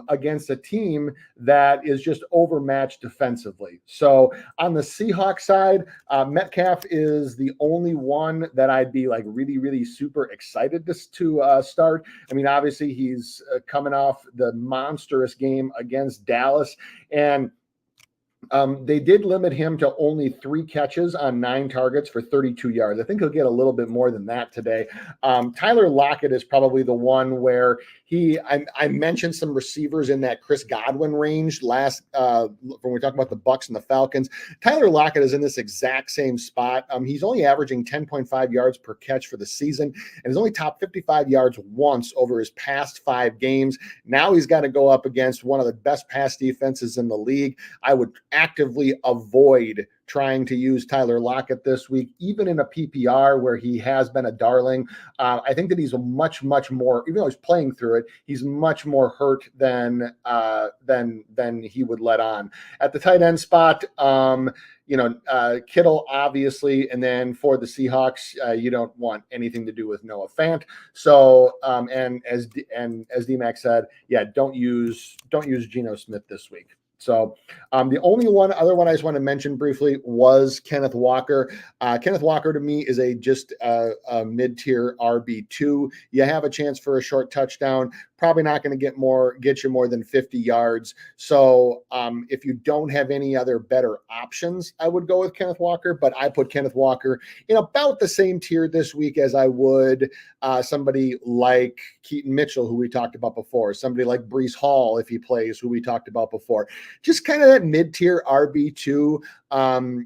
against a team that is just overmatched defensively. So on the Seahawks side, Metcalf is the only one that I'd be like really, really super excited to start. I mean, obviously he's coming off the monstrous game against Dallas, and they did limit him to only 3 catches on 9 targets for 32 yards. I think he'll get a little bit more than that today. Tyler Lockett is probably the one where I mentioned some receivers in that Chris Godwin range last when we talk about the Bucs and the Falcons. Tyler Lockett is in this exact same spot. He's only averaging 10.5 yards per catch for the season, and he's only topped 55 yards once over his past 5 games. Now he's got to go up against one of the best pass defenses in the league. I would actively avoid trying to use Tyler Lockett this week, even in a PPR where he has been a darling. I think that he's a much, much more, even though he's playing through it, he's much more hurt than he would let on. At the tight end spot, Kittle, obviously, and then for the Seahawks, you don't want anything to do with Noah Fant. So, and as D-Mac said, yeah, don't use Geno Smith this week. So the only other one I just want to mention briefly was Kenneth Walker. Kenneth Walker to me is just a mid-tier RB2. You have a chance for a short touchdown. Probably not going to get you more than 50 yards. So if you don't have any other better options, I would go with Kenneth Walker. But I put Kenneth Walker in about the same tier this week as I would somebody like Keaton Mitchell, who we talked about before, somebody like Breece Hall, if he plays, who we talked about before. Just kind of that mid-tier RB2.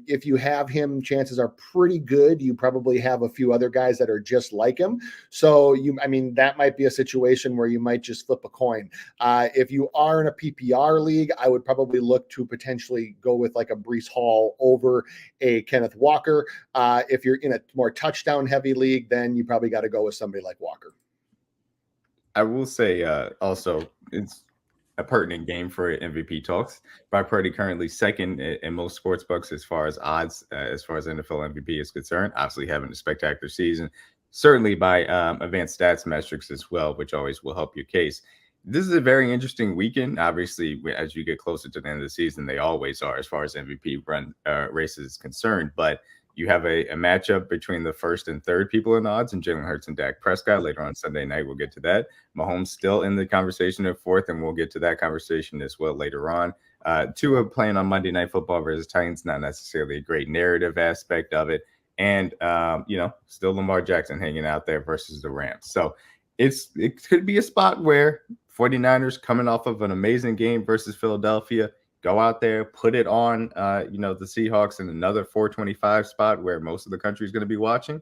If you have him, chances are pretty good. You probably have a few other guys that are just like him. So that might be a situation where you might just flip a coin. If you are in a PPR league, I would probably look to potentially go with like a Breece Hall over a Kenneth Walker. If you're in a more touchdown heavy league, then you probably got to go with somebody like Walker. I will say also it's a pertinent game for MVP talks. Brock Purdy currently second in most sports books as far as odds, as far as NFL MVP is concerned. Obviously having a spectacular season, certainly by advanced stats metrics as well, which always will help your case. This is a very interesting weekend. Obviously, as you get closer to the end of the season, they always are as far as MVP run races is concerned. But you have a matchup between the first and third people in odds, and Jalen Hurts and Dak Prescott later on Sunday night. We'll get to that. Mahomes still in the conversation at fourth, and we'll get to that conversation as well later on. Tua playing on Monday Night Football versus Titans, not necessarily a great narrative aspect of it. And, still Lamar Jackson hanging out there versus the Rams. So it could be a spot where 49ers coming off of an amazing game versus Philadelphia, go out there, put it on, the Seahawks in another 425 spot where most of the country is going to be watching.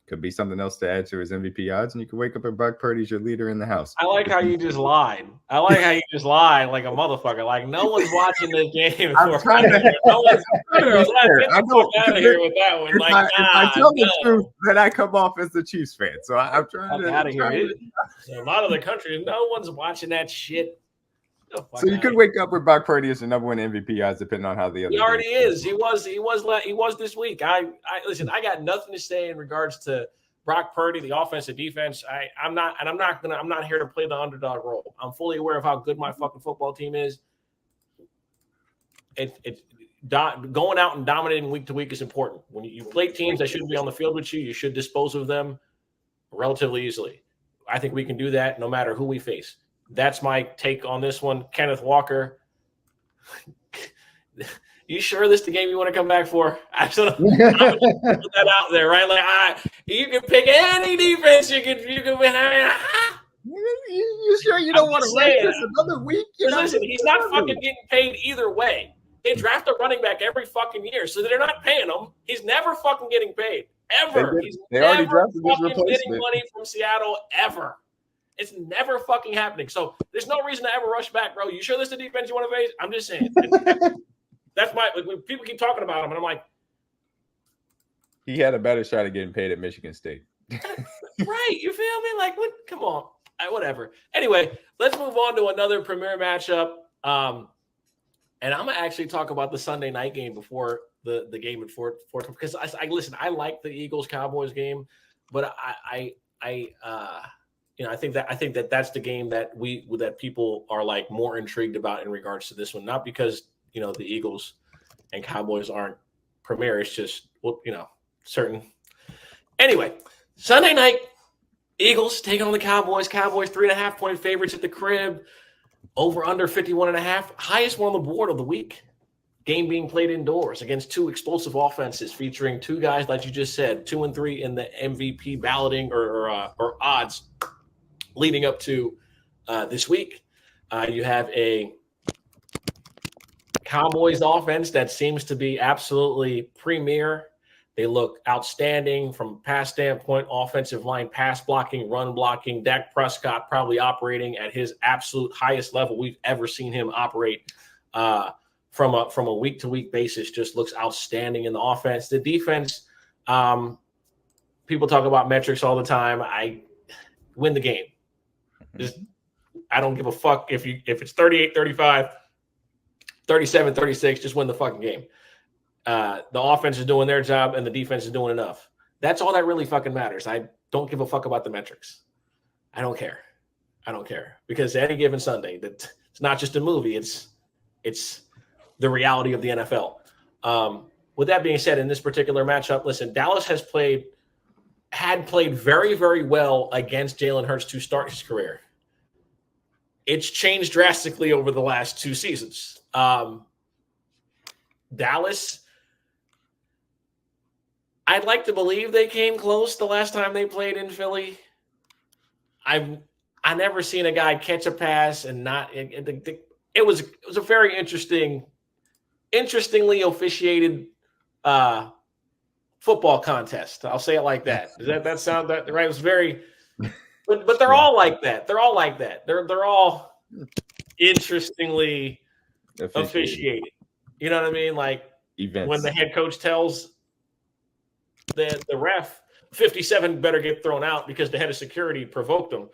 Could be something else to add to his MVP odds, and you can wake up and Brock Purdy's your leader in the house. I like how you just lied. I like how you just lied like a motherfucker. Like no one's watching this game. I'm trying to. No one's I know. out of here with that one. If I tell the truth, then I come off as the Chiefs fan. So I'm trying to out of here. A lot of the country, no one's watching that shit. So you could wake up with Brock Purdy as the number one MVP odds, depending on how the other. He already is. He was this week. I listen. I got nothing to say in regards to Brock Purdy, the offense, the defense. I'm not here to play the underdog role. I'm fully aware of how good my fucking football team is. Going out and dominating week to week is important. When you play teams that shouldn't be on the field with you, you should dispose of them relatively easily. I think we can do that no matter who we face. That's my take on this one. Kenneth Walker. You sure this is the game you want to come back for? I'm gonna put that out there, right? Like, you can pick any defense. You can. You sure you don't want to wait this another week? Listen, he's not fucking getting paid either way. They draft a running back every fucking year, so they're not paying him. He's never fucking getting paid ever. He's they already never drafted his fucking replacement. getting money from Seattle ever. It's never fucking happening. So there's no reason to ever rush back, bro. You sure this is the defense you want to face? I'm just saying. That's my when people keep talking about him, and I'm like, he had a better shot at getting paid at Michigan State. right? You feel me? Like, what? Come on, whatever. Anyway, let's move on to another premier matchup. And I'm gonna actually talk about the Sunday night game before the game at Fort because I listen. I like the Eagles Cowboys game, but I think that that's the game that people are like more intrigued about in regards to this one. Not because the Eagles and Cowboys aren't premier. It's just certain. Anyway, Sunday night, Eagles taking on the Cowboys. Cowboys 3.5-point favorites at the crib. Over under 51.5, highest one on the board of the week. Game being played indoors against two explosive offenses featuring two guys, like you just said, 2 and 3 in the MVP balloting or odds leading up to this week. You have a Cowboys offense that seems to be absolutely premier. They look outstanding from a pass standpoint, offensive line, pass blocking, run blocking. Dak Prescott probably operating at his absolute highest level we've ever seen him operate from a week-to-week basis. Just looks outstanding in the offense. The defense, people talk about metrics all the time. I win the game. I don't give a fuck if it's 38-35, 37-36, just win the fucking game. The offense is doing their job and the defense is doing enough. That's all that really fucking matters. I don't give a fuck about the metrics. I don't care because any given Sunday, that it's not just a movie. It's the reality of the NFL. With that being said, in this particular matchup, listen, Dallas had played very, very well against Jalen Hurts to start his career. It's changed drastically over the last 2 seasons. Dallas, I'd like to believe they came close the last time they played in Philly. I never seen a guy catch a pass and not. It was a very interestingly officiated football contest. I'll say it like that. Does that sound right? It was very, but they're all like that. They're all like that. They're all interestingly officiated. You know what I mean? Like events. When the head coach tells the ref 57 better get thrown out because the head of security provoked them.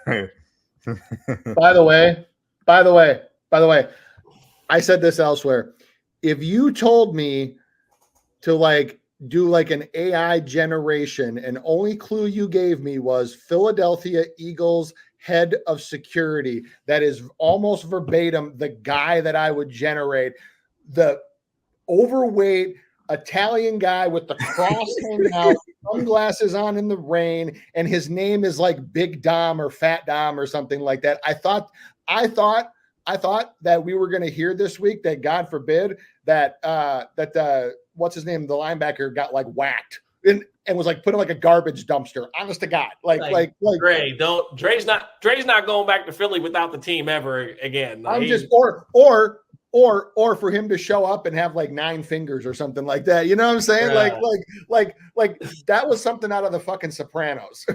By the way, I said this elsewhere. If you told me to do an AI generation and only clue you gave me was Philadelphia Eagles head of security, that is almost verbatim the guy that I would generate, the overweight Italian guy with the cross hanging out, sunglasses on in the rain, and his name is like Big Dom or Fat Dom or something like that. I thought that we were going to hear this week that, God forbid, that what's his name, the linebacker, got whacked and was put in a garbage dumpster. Honest to God, Dre, Dre's not going back to Philly without the team ever again. Or for him to show up and have 9 fingers or something like that. You know what I'm saying? Like that was something out of the fucking Sopranos.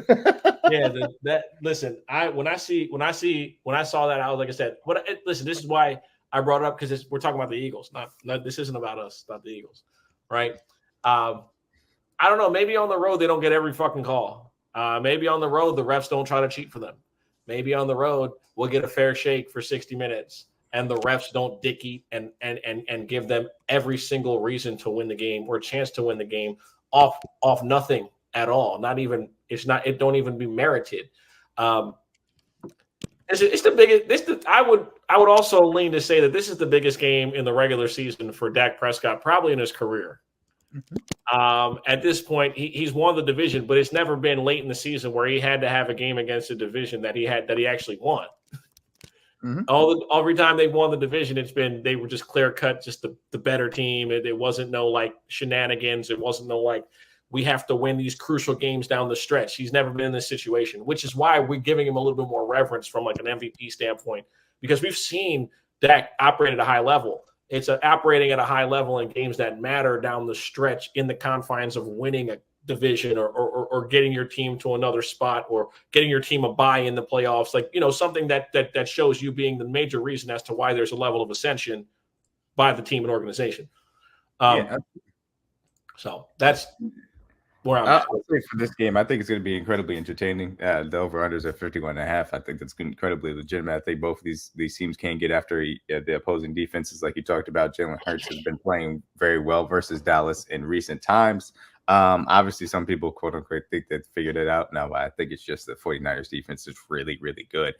Listen, when I saw that, I was like I said, listen, this is why I brought it up, because we're talking about the Eagles. Not this isn't about us, about the Eagles, right? I don't know. Maybe on the road they don't get every fucking call. Maybe on the road the refs don't try to cheat for them. Maybe on the road we'll get a fair shake for 60 minutes. And the refs don't dick eat and give them every single reason to win the game or a chance to win the game off nothing at all. It don't even be merited. It's the biggest. I would also lean to say that this is the biggest game in the regular season for Dak Prescott, probably in his career. At this point, he's won the division, but it's never been late in the season where he had to have a game against a division that he actually won. Mm-hmm. Every time they won the division, they were just clear cut, just the better team. It wasn't no shenanigans. It wasn't no we have to win these crucial games down the stretch. He's never been in this situation, which is why we're giving him a little bit more reverence from an MVP standpoint, because we've seen Dak operate at a high level. It's operating at a high level in games that matter down the stretch in the confines of winning division or getting your team to another spot or getting your team a bye in the playoffs, like, something that shows you being the major reason as to why there's a level of ascension by the team and organization. Yeah. So that's where I'm at. I'll say for this game, I think it's going to be incredibly entertaining. The over-unders are 51.5. I think that's incredibly legitimate. I think both of these teams can get after the opposing defenses. Like you talked about, Jalen Hurts has been playing very well versus Dallas in recent times. Obviously, some people, quote unquote, think they figured it out. No, I think it's just the 49ers defense is really, really good.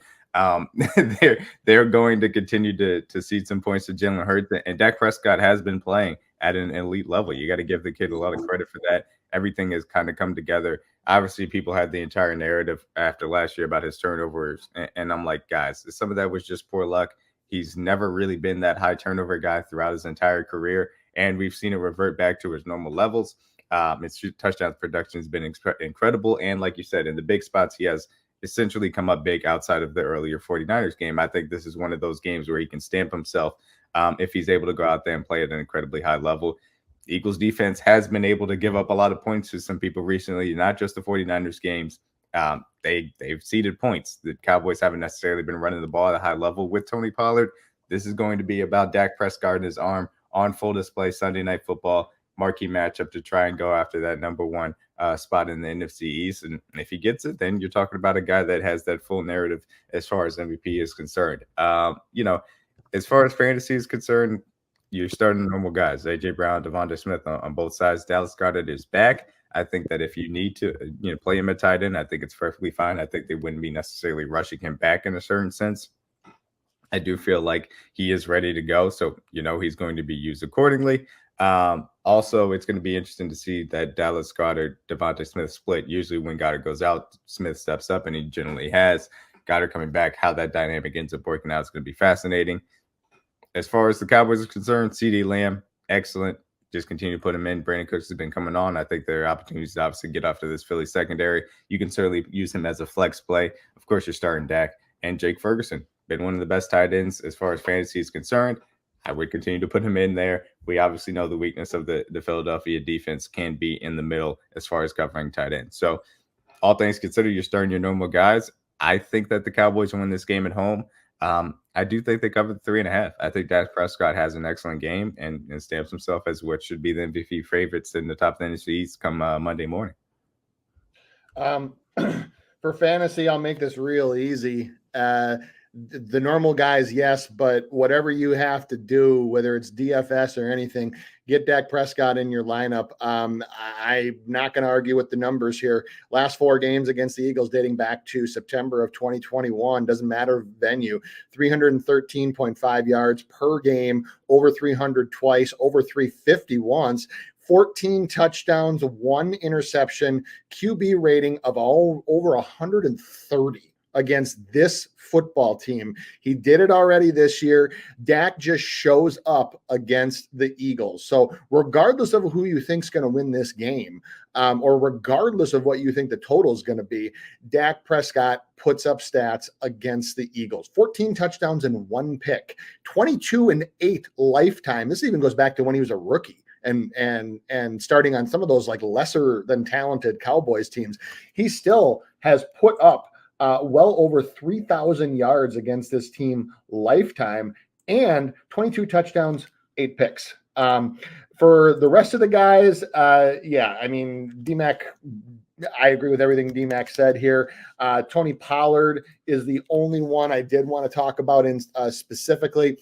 They're going to continue to cede some points to Jalen Hurts, and Dak Prescott has been playing at an elite level. You got to give the kid a lot of credit for that. Everything has kind of come together. Obviously, people had the entire narrative after last year about his turnovers, and I'm like, guys, some of that was just poor luck. He's never really been that high turnover guy throughout his entire career, and we've seen it revert back to his normal levels. His touchdown production has been incredible, and like you said, in the big spots, he has essentially come up big outside of the earlier 49ers game. I think this is one of those games where he can stamp himself if he's able to go out there and play at an incredibly high level. The Eagles defense has been able to give up a lot of points to some people recently, not just the 49ers games. They've ceded points. The Cowboys haven't necessarily been running the ball at a high level with Tony Pollard. This is going to be about Dak Prescott and his arm on full display Sunday Night Football. Marquee matchup to try and go after that number one spot in the NFC East. And if he gets it, then you're talking about a guy that has that full narrative as far as MVP is concerned. As far as fantasy is concerned, you're starting normal guys, A.J. Brown, Devontae Smith on both sides. Dallas Goedert is back. I think that if you need to play him at tight end, I think it's perfectly fine. I think they wouldn't be necessarily rushing him back in a certain sense. I do feel like he is ready to go. So, he's going to be used accordingly. Also, it's going to be interesting to see that Dallas Goedert, Devontae Smith split. Usually when Goedert goes out, Smith steps up, and he generally has. Goedert coming back, how that dynamic ends up working out is going to be fascinating. As far as the Cowboys are concerned, CeeDee Lamb, excellent. Just continue to put him in. Brandon Cooks has been coming on. I think there are opportunities to obviously get after this Philly secondary. You can certainly use him as a flex play. Of course, you're starting Dak and Jake Ferguson. Been one of the best tight ends as far as fantasy is concerned. I would continue to put him in there. We obviously know the weakness of the Philadelphia defense can be in the middle as far as covering tight ends. So all things considered, you're starting your normal guys. I think that the Cowboys win this game at home. I do think they covered 3.5. I think Dak Prescott has an excellent game and stamps himself as what should be the MVP favorites in the top 10 NFC East come Monday morning. For fantasy, I'll make this real easy. The normal guys, yes, but whatever you have to do, whether it's DFS or anything, get Dak Prescott in your lineup. I'm not going to argue with the numbers here. Last 4 games against the Eagles dating back to September of 2021, doesn't matter venue, 313.5 yards per game, over 300 twice, over 350 once. 14 touchdowns, 1 interception, QB rating of over 130 against this football team. He did it already this year. Dak just shows up against the Eagles. So regardless of who you think is going to win this game, or regardless of what you think the total is going to be, Dak Prescott puts up stats against the Eagles. 14 touchdowns and 1 pick, 22-8 lifetime. This even goes back to when he was a rookie. And starting on some of those like lesser than talented Cowboys teams, he still has put up well over 3,000 yards against this team lifetime, and 22 touchdowns, 8 picks. For the rest of the guys, D-Mac, I agree with everything D-Mac said here. Tony Pollard is the only one I did want to talk about in specifically.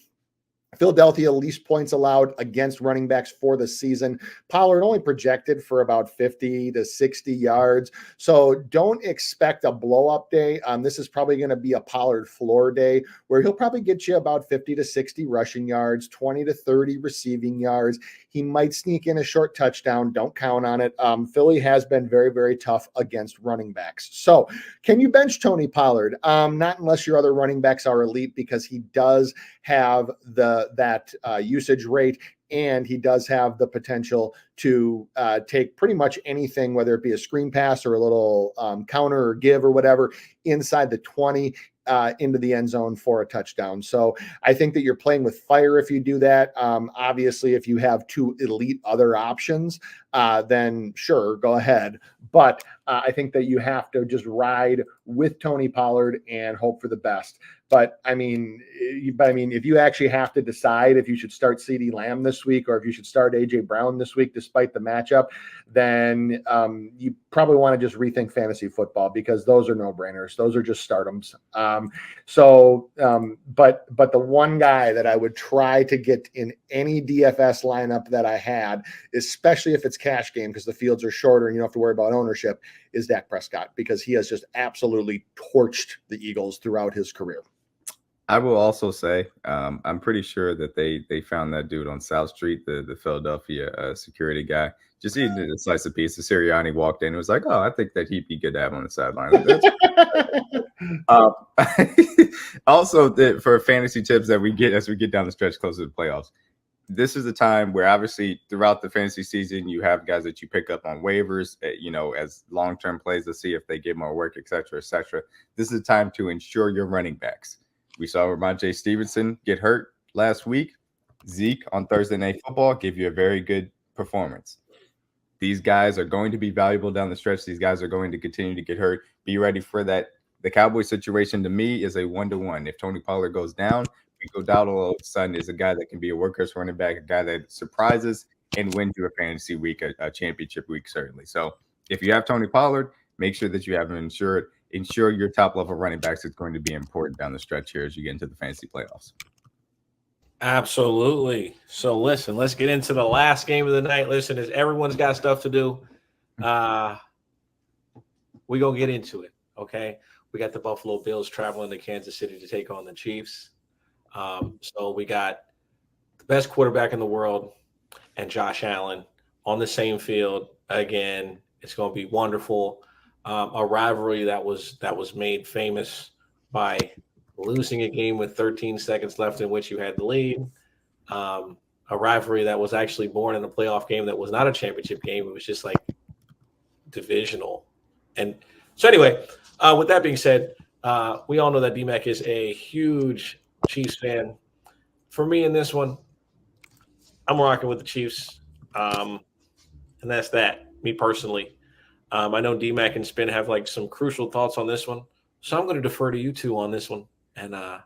Philadelphia least points allowed against running backs for the season. Pollard only projected for about 50 to 60 yards. So don't expect a blow-up day. This is probably going to be a Pollard floor day where he'll probably get you about 50 to 60 rushing yards, 20 to 30 receiving yards. He might sneak in a short touchdown. Don't count on it. Philly has been very, very tough against running backs. So can you bench Tony Pollard? Not unless your other running backs are elite, because he does have that usage rate, and he does have the potential to take pretty much anything, whether it be a screen pass or a little counter or give or whatever, inside the 20. into the end zone for a touchdown. So I think that you're playing with fire if you do that. Obviously, if you have two elite other options, then sure, go ahead. But I think that you have to just ride with Tony Pollard and hope for the best. But I mean, if you actually have to decide if you should start CeeDee Lamb this week or if you should start AJ Brown this week, despite the matchup, then you probably want to just rethink fantasy football, because those are no-brainers. Those are just startums. But the one guy that I would try to get in any DFS lineup that I had, especially if it's cash game because the fields are shorter and you don't have to worry about ownership, is Dak Prescott, because he has just absolutely torched the Eagles throughout his career. I will also say, I'm pretty sure that they found that dude on South Street, the Philadelphia security guy, just eating a slice of pizza. Sirianni walked in and was like, "Oh, I think that he'd be good to have on the sideline." Also, for fantasy tips that we get as we get down the stretch closer to the playoffs, this is a time where obviously throughout the fantasy season, you have guys that you pick up on waivers, as long-term plays to see if they get more work, et cetera, et cetera. This is a time to ensure your running backs. We saw Ramondre Stevenson get hurt last week. Zeke on Thursday Night Football gave you a very good performance. These guys are going to be valuable down the stretch. These guys are going to continue to get hurt. Be ready for that. The Cowboys situation to me is a 1-to-1. If Tony Pollard goes down, Rico Dowdle all of a sudden is a guy that can be a workhorse running back, a guy that surprises and wins you a fantasy week, a championship week, certainly. So if you have Tony Pollard, make sure that you have him insured. Ensure your top level running backs is going to be important down the stretch here as you get into the fantasy playoffs. Absolutely. So listen, let's get into the last game of the night. Listen, as everyone's got stuff to do, we're going to get into it, okay? We got the Buffalo Bills traveling to Kansas City to take on the Chiefs. So we got the best quarterback in the world and Josh Allen on the same field again. It's going to be wonderful. A rivalry that was made famous by losing a game with 13 seconds left in which you had the lead. A rivalry that was actually born in a playoff game that was not a championship game. It was just like divisional. And so anyway, with that being said, we all know that DMAC is a huge Chiefs fan. For me in this one, I'm rocking with the Chiefs. And that's that, me personally. I know DMAC and Spin have like some crucial thoughts on this one. So I'm going to defer to you two on this one. And I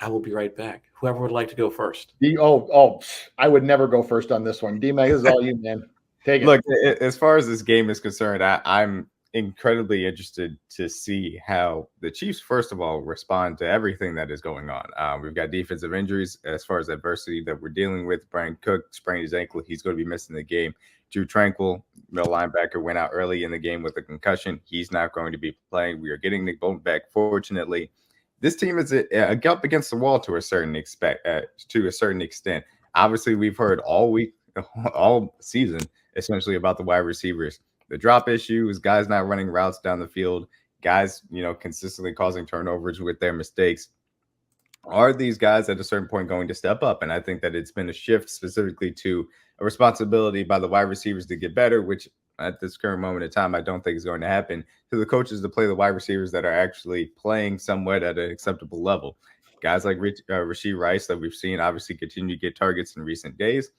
will be right back. Whoever would like to go first. I would never go first on this one. DMAC, this is all you, man. Take it. Look, as far as this game is concerned, I'm incredibly interested to see how the Chiefs, first of all, respond to everything that is going on. We've got defensive injuries as far as adversity that we're dealing with. Brian Cook sprained his ankle. He's going to be missing the game. Drew Tranquil, middle linebacker, went out early in the game with a concussion. He's not going to be playing. We are getting Nick Bolton back. Fortunately, this team is up against the wall to a certain extent. Obviously, we've heard all week, all season, essentially about the wide receivers. The drop issues, guys not running routes down the field, guys, consistently causing turnovers with their mistakes. Are these guys at a certain point going to step up? And I think that it's been a shift specifically to a responsibility by the wide receivers to get better, which at this current moment in time, I don't think is going to happen, to the coaches to play the wide receivers that are actually playing somewhat at an acceptable level. Guys like Rashee Rice that we've seen obviously continue to get targets in recent games.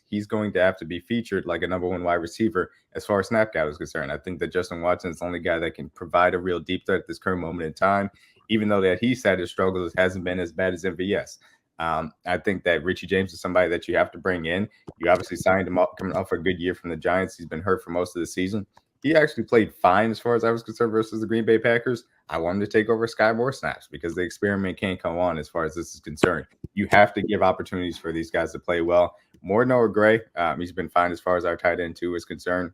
He's going to have to be featured like a number one wide receiver as far as snap count is concerned. I think that Justin Watson is the only guy that can provide a real deep threat at this current moment in time, even though that he's had his struggles, hasn't been as bad as MVS. I think that Richie James is somebody that you have to bring in. You obviously signed him up coming off a good year from the Giants. He's been hurt for most of the season. He actually played fine as far as I was concerned versus the Green Bay Packers. I want him to take over Sky Moore snaps because the experiment can't come on as far as this is concerned. You have to give opportunities for these guys to play well. More Noah Gray, he's been fine as far as our tight end too is concerned.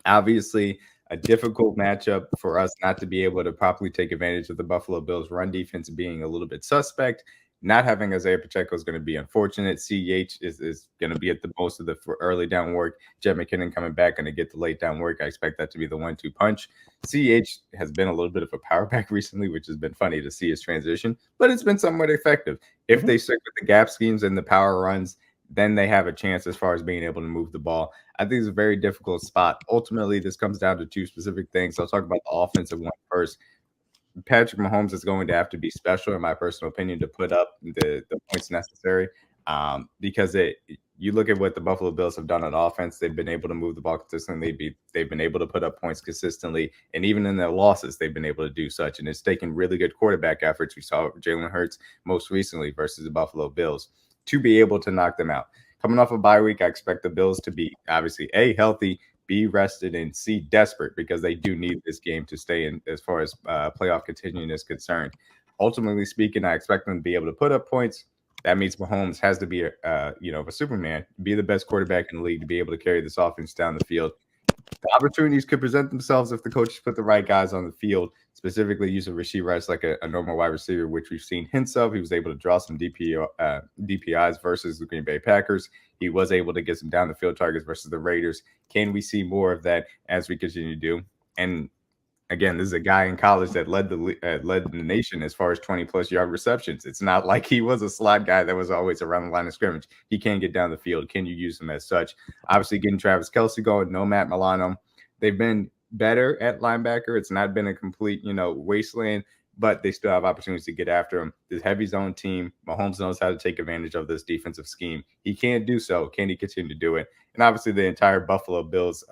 Obviously, a difficult matchup for us not to be able to properly take advantage of the Buffalo Bills run defense being a little bit suspect. Not having Isaiah Pacheco is going to be unfortunate. CEH is going to be at the most of the early down work. Jet McKinnon coming back, going to get the late down work. I expect that to be the 1-2 punch. CEH has been a little bit of a power back recently, which has been funny to see his transition, but it's been somewhat effective. If they stick with the gap schemes and the power runs, then they have a chance as far as being able to move the ball. I think it's a very difficult spot. Ultimately, this comes down to two specific things. I'll talk about the offensive one first. Patrick Mahomes is going to have to be special, in my personal opinion, to put up the points necessary. Because you look at what the Buffalo Bills have done on offense, they've been able to move the ball consistently. They've been able to put up points consistently, and even in their losses, they've been able to do such. And it's taken really good quarterback efforts. We saw Jalen Hurts most recently versus the Buffalo Bills to be able to knock them out. Coming off a bye week, I expect the Bills to be obviously healthy, be rested, and C, desperate, because they do need this game to stay in as far as playoff continuing is concerned. Ultimately speaking, I expect them to be able to put up points. That means Mahomes has to be a Superman, be the best quarterback in the league to be able to carry this offense down the field. The opportunities could present themselves if the coaches put the right guys on the field, specifically using Rashee Rice like a normal wide receiver, which we've seen hints of. He was able to draw some DPIs versus the Green Bay Packers. He was able to get some down the field targets versus the Raiders. Can we see more of that as we continue to do? And again, this is a guy in college that led the nation as far as 20-plus yard receptions. It's not like he was a slot guy that was always around the line of scrimmage. He can get down the field. Can you use him as such? Obviously, getting Travis Kelce going, no Matt Milano. They've been better at linebacker. It's not been a complete, wasteland, but they still have opportunities to get after him. This heavy zone team, Mahomes knows how to take advantage of this defensive scheme. He can do so. Can he continue to do it? And obviously the entire Buffalo Bills,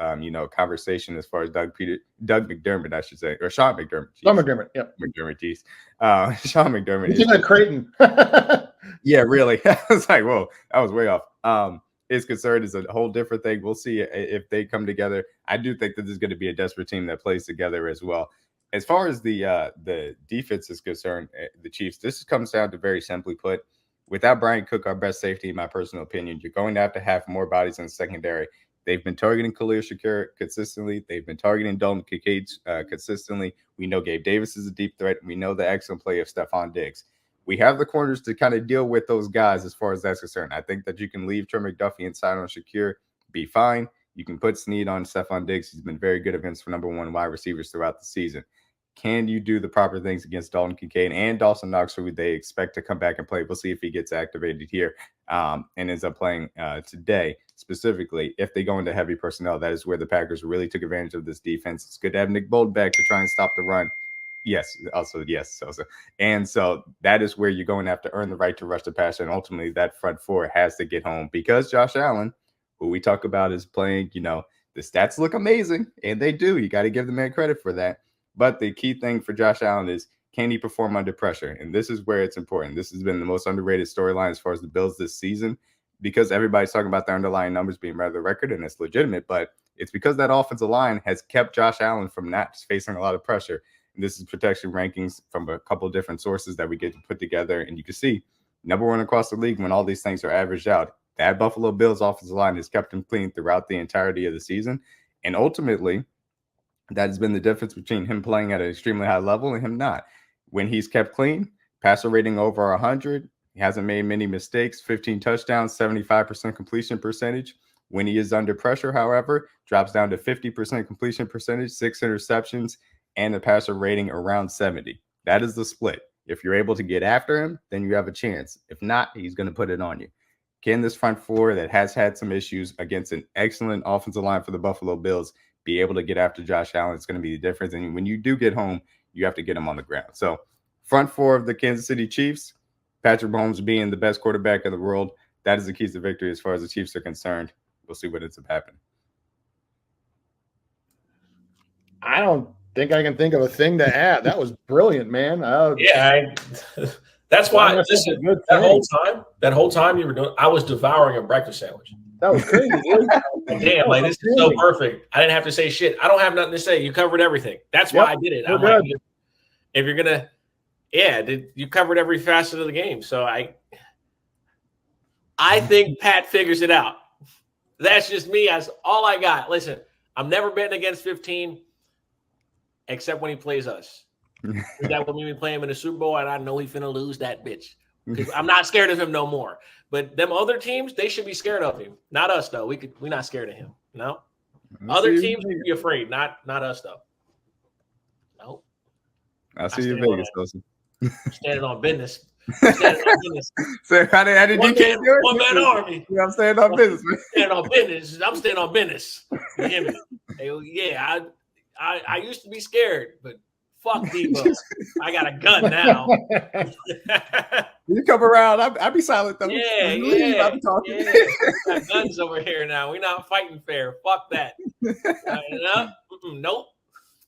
conversation as far as Doug McDermott, I should say, or Sean McDermott. Sean McDermott, yep. McDermott, geez. Sean McDermott. He's like Creighton. Yeah, really. I was like, whoa, that was way off. His concern is a whole different thing. We'll see if they come together. I do think that this is going to be a desperate team that plays together as well. As far as the defense is concerned, the Chiefs, this comes down to, very simply put, without Brian Cook, our best safety, in my personal opinion, you're going to have more bodies in the secondary. They've been targeting Khalil Shakir consistently. They've been targeting Dalton Kincaid consistently. We know Gabe Davis is a deep threat. We know the excellent play of Stephon Diggs. We have the corners to kind of deal with those guys as far as that's concerned. I think that you can leave Trey McDuffie inside on Shakir, be fine. You can put Snead on Stephon Diggs. He's been very good against number one wide receivers throughout the season. Can you do the proper things against Dalton Kincaid and Dawson Knox, who they expect to come back and play? We'll see if he gets activated here and ends up playing today. Specifically, if they go into heavy personnel, that is where the Packers really took advantage of this defense. It's good to have Nick Bolton back to try and stop the run. Yes, also, yes. And so that is where you're going to have to earn the right to rush the passer. And ultimately, that front four has to get home, because Josh Allen, who we talk about, is playing, the stats look amazing, and they do. You got to give the man credit for that. But the key thing for Josh Allen is, can he perform under pressure? And this is where it's important. This has been the most underrated storyline as far as the Bills this season, because everybody's talking about their underlying numbers being rather record, and it's legitimate, but it's because that offensive line has kept Josh Allen from not facing a lot of pressure. And this is protection rankings from a couple of different sources that we get to put together. And you can see number one across the league when all these things are averaged out. That Buffalo Bills offensive line has kept him clean throughout the entirety of the season. And ultimately, that has been the difference between him playing at an extremely high level and him not. When he's kept clean, passer rating over 100, he hasn't made many mistakes, 15 touchdowns, 75% completion percentage. When he is under pressure, however, drops down to 50% completion percentage, 6 interceptions, and a passer rating around 70. That is the split. If you're able to get after him, then you have a chance. If not, he's going to put it on you. Can this front four that has had some issues against an excellent offensive line for the Buffalo Bills be able to get after Josh Allen? It's going to be the difference. And when you do get home, you have to get him on the ground. So front four of the Kansas City Chiefs, Patrick Mahomes being the best quarterback in the world, that is the keys to victory as far as the Chiefs are concerned. We'll see what ends up happening. I don't think I can think of a thing to add. That was brilliant, man. That's why that whole time you were doing, I was devouring a breakfast sandwich. That was crazy. Damn, like this is so perfect. I didn't have to say shit. I don't have nothing to say. You covered everything. That's why I did it. I'm like, if you're gonna, you covered every facet of the game. So I think Pat figures it out. That's just me. That's all I got. Listen, I'm never betting against 15, except when he plays us. That when we play him in the Super Bowl, and I know he's finna lose that bitch. I'm not scared of him no more. But them other teams, they should be scared of him. Not us, though. We're not scared of him. No. Other teams should be afraid. Not us, though. No. I see you in Vegas, Wilson. Standing on business. So how did you get one man army? I'm staying on business. I'm staying on business. You hear me? I used to be scared, but Fuck Debo. I got a gun now. You come around, I'll be silent though. Yeah. I'll be talking. Yeah. Got guns over here now. We're not fighting fair. Fuck that. Nope.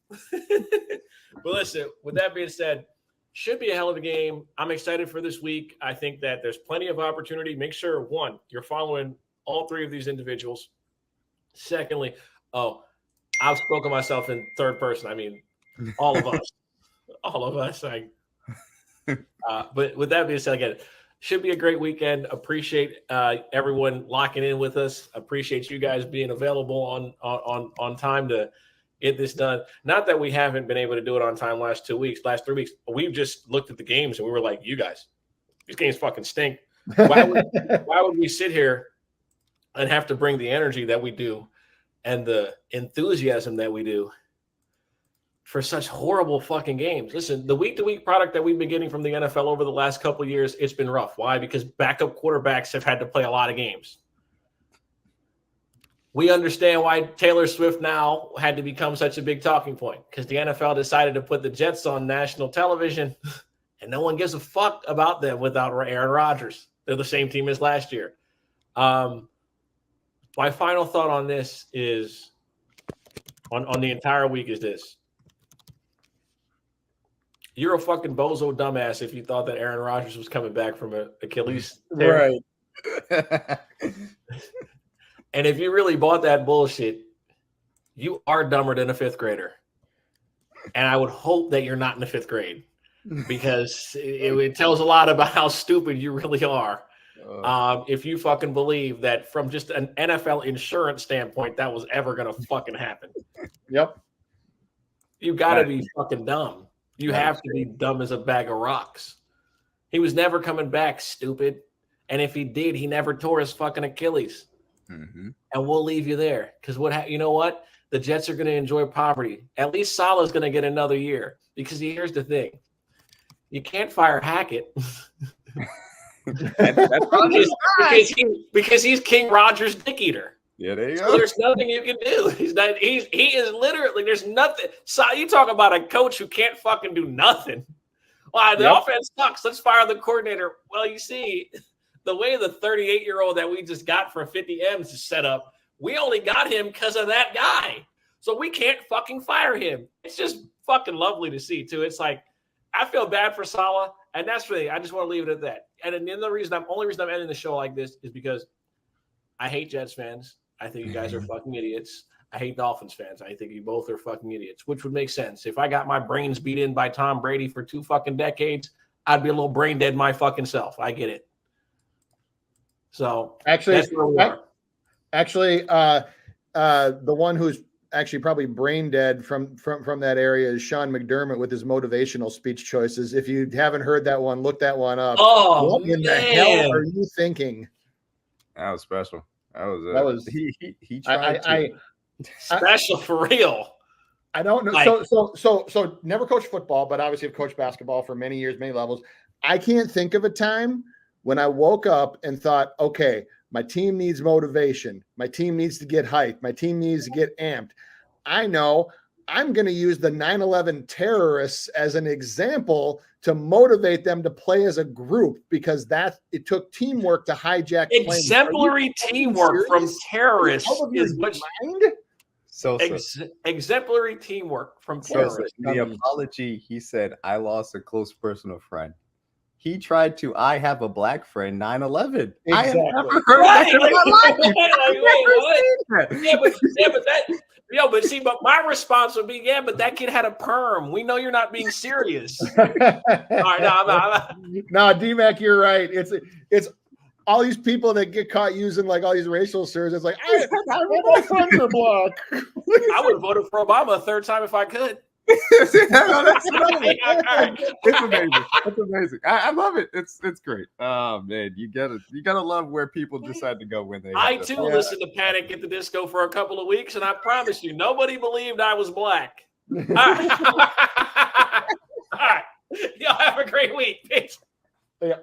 But listen, with that being said, should be a hell of a game. I'm excited for this week. I think that there's plenty of opportunity. Make sure, one, you're following all three of these individuals. Secondly, I've spoken myself in third person. I mean, all of us. All of us. But with that being said, again, should be a great weekend. Appreciate everyone locking in with us. Appreciate you guys being available on time to get this done. Not that we haven't been able to do it on time last 3 weeks. We've just looked at the games and we were like, you guys, these games fucking stink. Why would we sit here and have to bring the energy that we do and the enthusiasm that we do for such horrible fucking games? Listen, the week-to-week product that we've been getting from the NFL over the last couple of years, it's been rough. Why? Because backup quarterbacks have had to play a lot of games. We understand why Taylor Swift now had to become such a big talking point, because the NFL decided to put the Jets on national television, and no one gives a fuck about them without Aaron Rodgers. They're the same team as last year. My final thought on this is, on the entire week, is this. You're a fucking bozo dumbass if you thought that Aaron Rodgers was coming back from an Achilles tear. Right. And if you really bought that bullshit, you are dumber than a fifth grader. And I would hope that you're not in the fifth grade, because it tells a lot about how stupid you really are. If you fucking believe that from just an NFL insurance standpoint, that was ever going to fucking happen. Yep. You got to be fucking dumb. You have to be dumb as a bag of rocks. He was never coming back, stupid. And if he did, he never tore his fucking Achilles. Mm-hmm. And we'll leave you there, because you know what? The Jets are going to enjoy poverty. At least Salah's going to get another year, because here's the thing. You can't fire Hackett. because he's King Rogers Dick Eater. Yeah, there you go. So there's nothing you can do. He is literally, there's nothing. So you talk about a coach who can't fucking do nothing. Well, the offense sucks. Let's fire the coordinator. Well, you see, the way the 38-year-old that we just got for 50 M's is set up, we only got him because of that guy. So we can't fucking fire him. It's just fucking lovely to see, too. It's like, I feel bad for Salah, and that's really, I just want to leave it at that. And the only reason I'm ending the show like this is because I hate Jets fans. I think you guys are fucking idiots. I hate Dolphins fans. I think you both are fucking idiots, which would make sense. If I got my brains beat in by Tom Brady for 2 fucking decades, I'd be a little brain dead my fucking self. I get it. So actually, that's where we are. The one who's actually probably brain dead from that area is Sean McDermott with his motivational speech choices. If you haven't heard that one, look that one up. Oh, what in the hell are you thinking? That was special. That was he tried special for real. I don't know. So never coached football, but obviously have coached basketball for many years, many levels. I can't think of a time when I woke up and thought, okay, my team needs motivation. My team needs to get hyped. My team needs to get amped. I know I'm going to use the 9/11 terrorists as an example to motivate them to play as a group, because it took teamwork to hijack exemplary teamwork from terrorists is what exemplary teamwork from terrorists. The apology, he said, I lost a close personal friend. He tried to, I have a black friend, 9/11. Exactly. I have never heard that in my life. But my response would be, but that kid had a perm. We know you're not being serious. All right, no, D-Mac, you're right. It's all these people that get caught using like all these racial slurs. It's like, my friends are black. I would have voted for Obama a third time if I could. It's amazing. It's amazing. I love it. It's great. Oh man, you gotta love where people decide to go when they. I too listened to Panic at the Disco for a couple of weeks, and I promise you, nobody believed I was black. All right. Y'all have a great week. Peace. Yeah.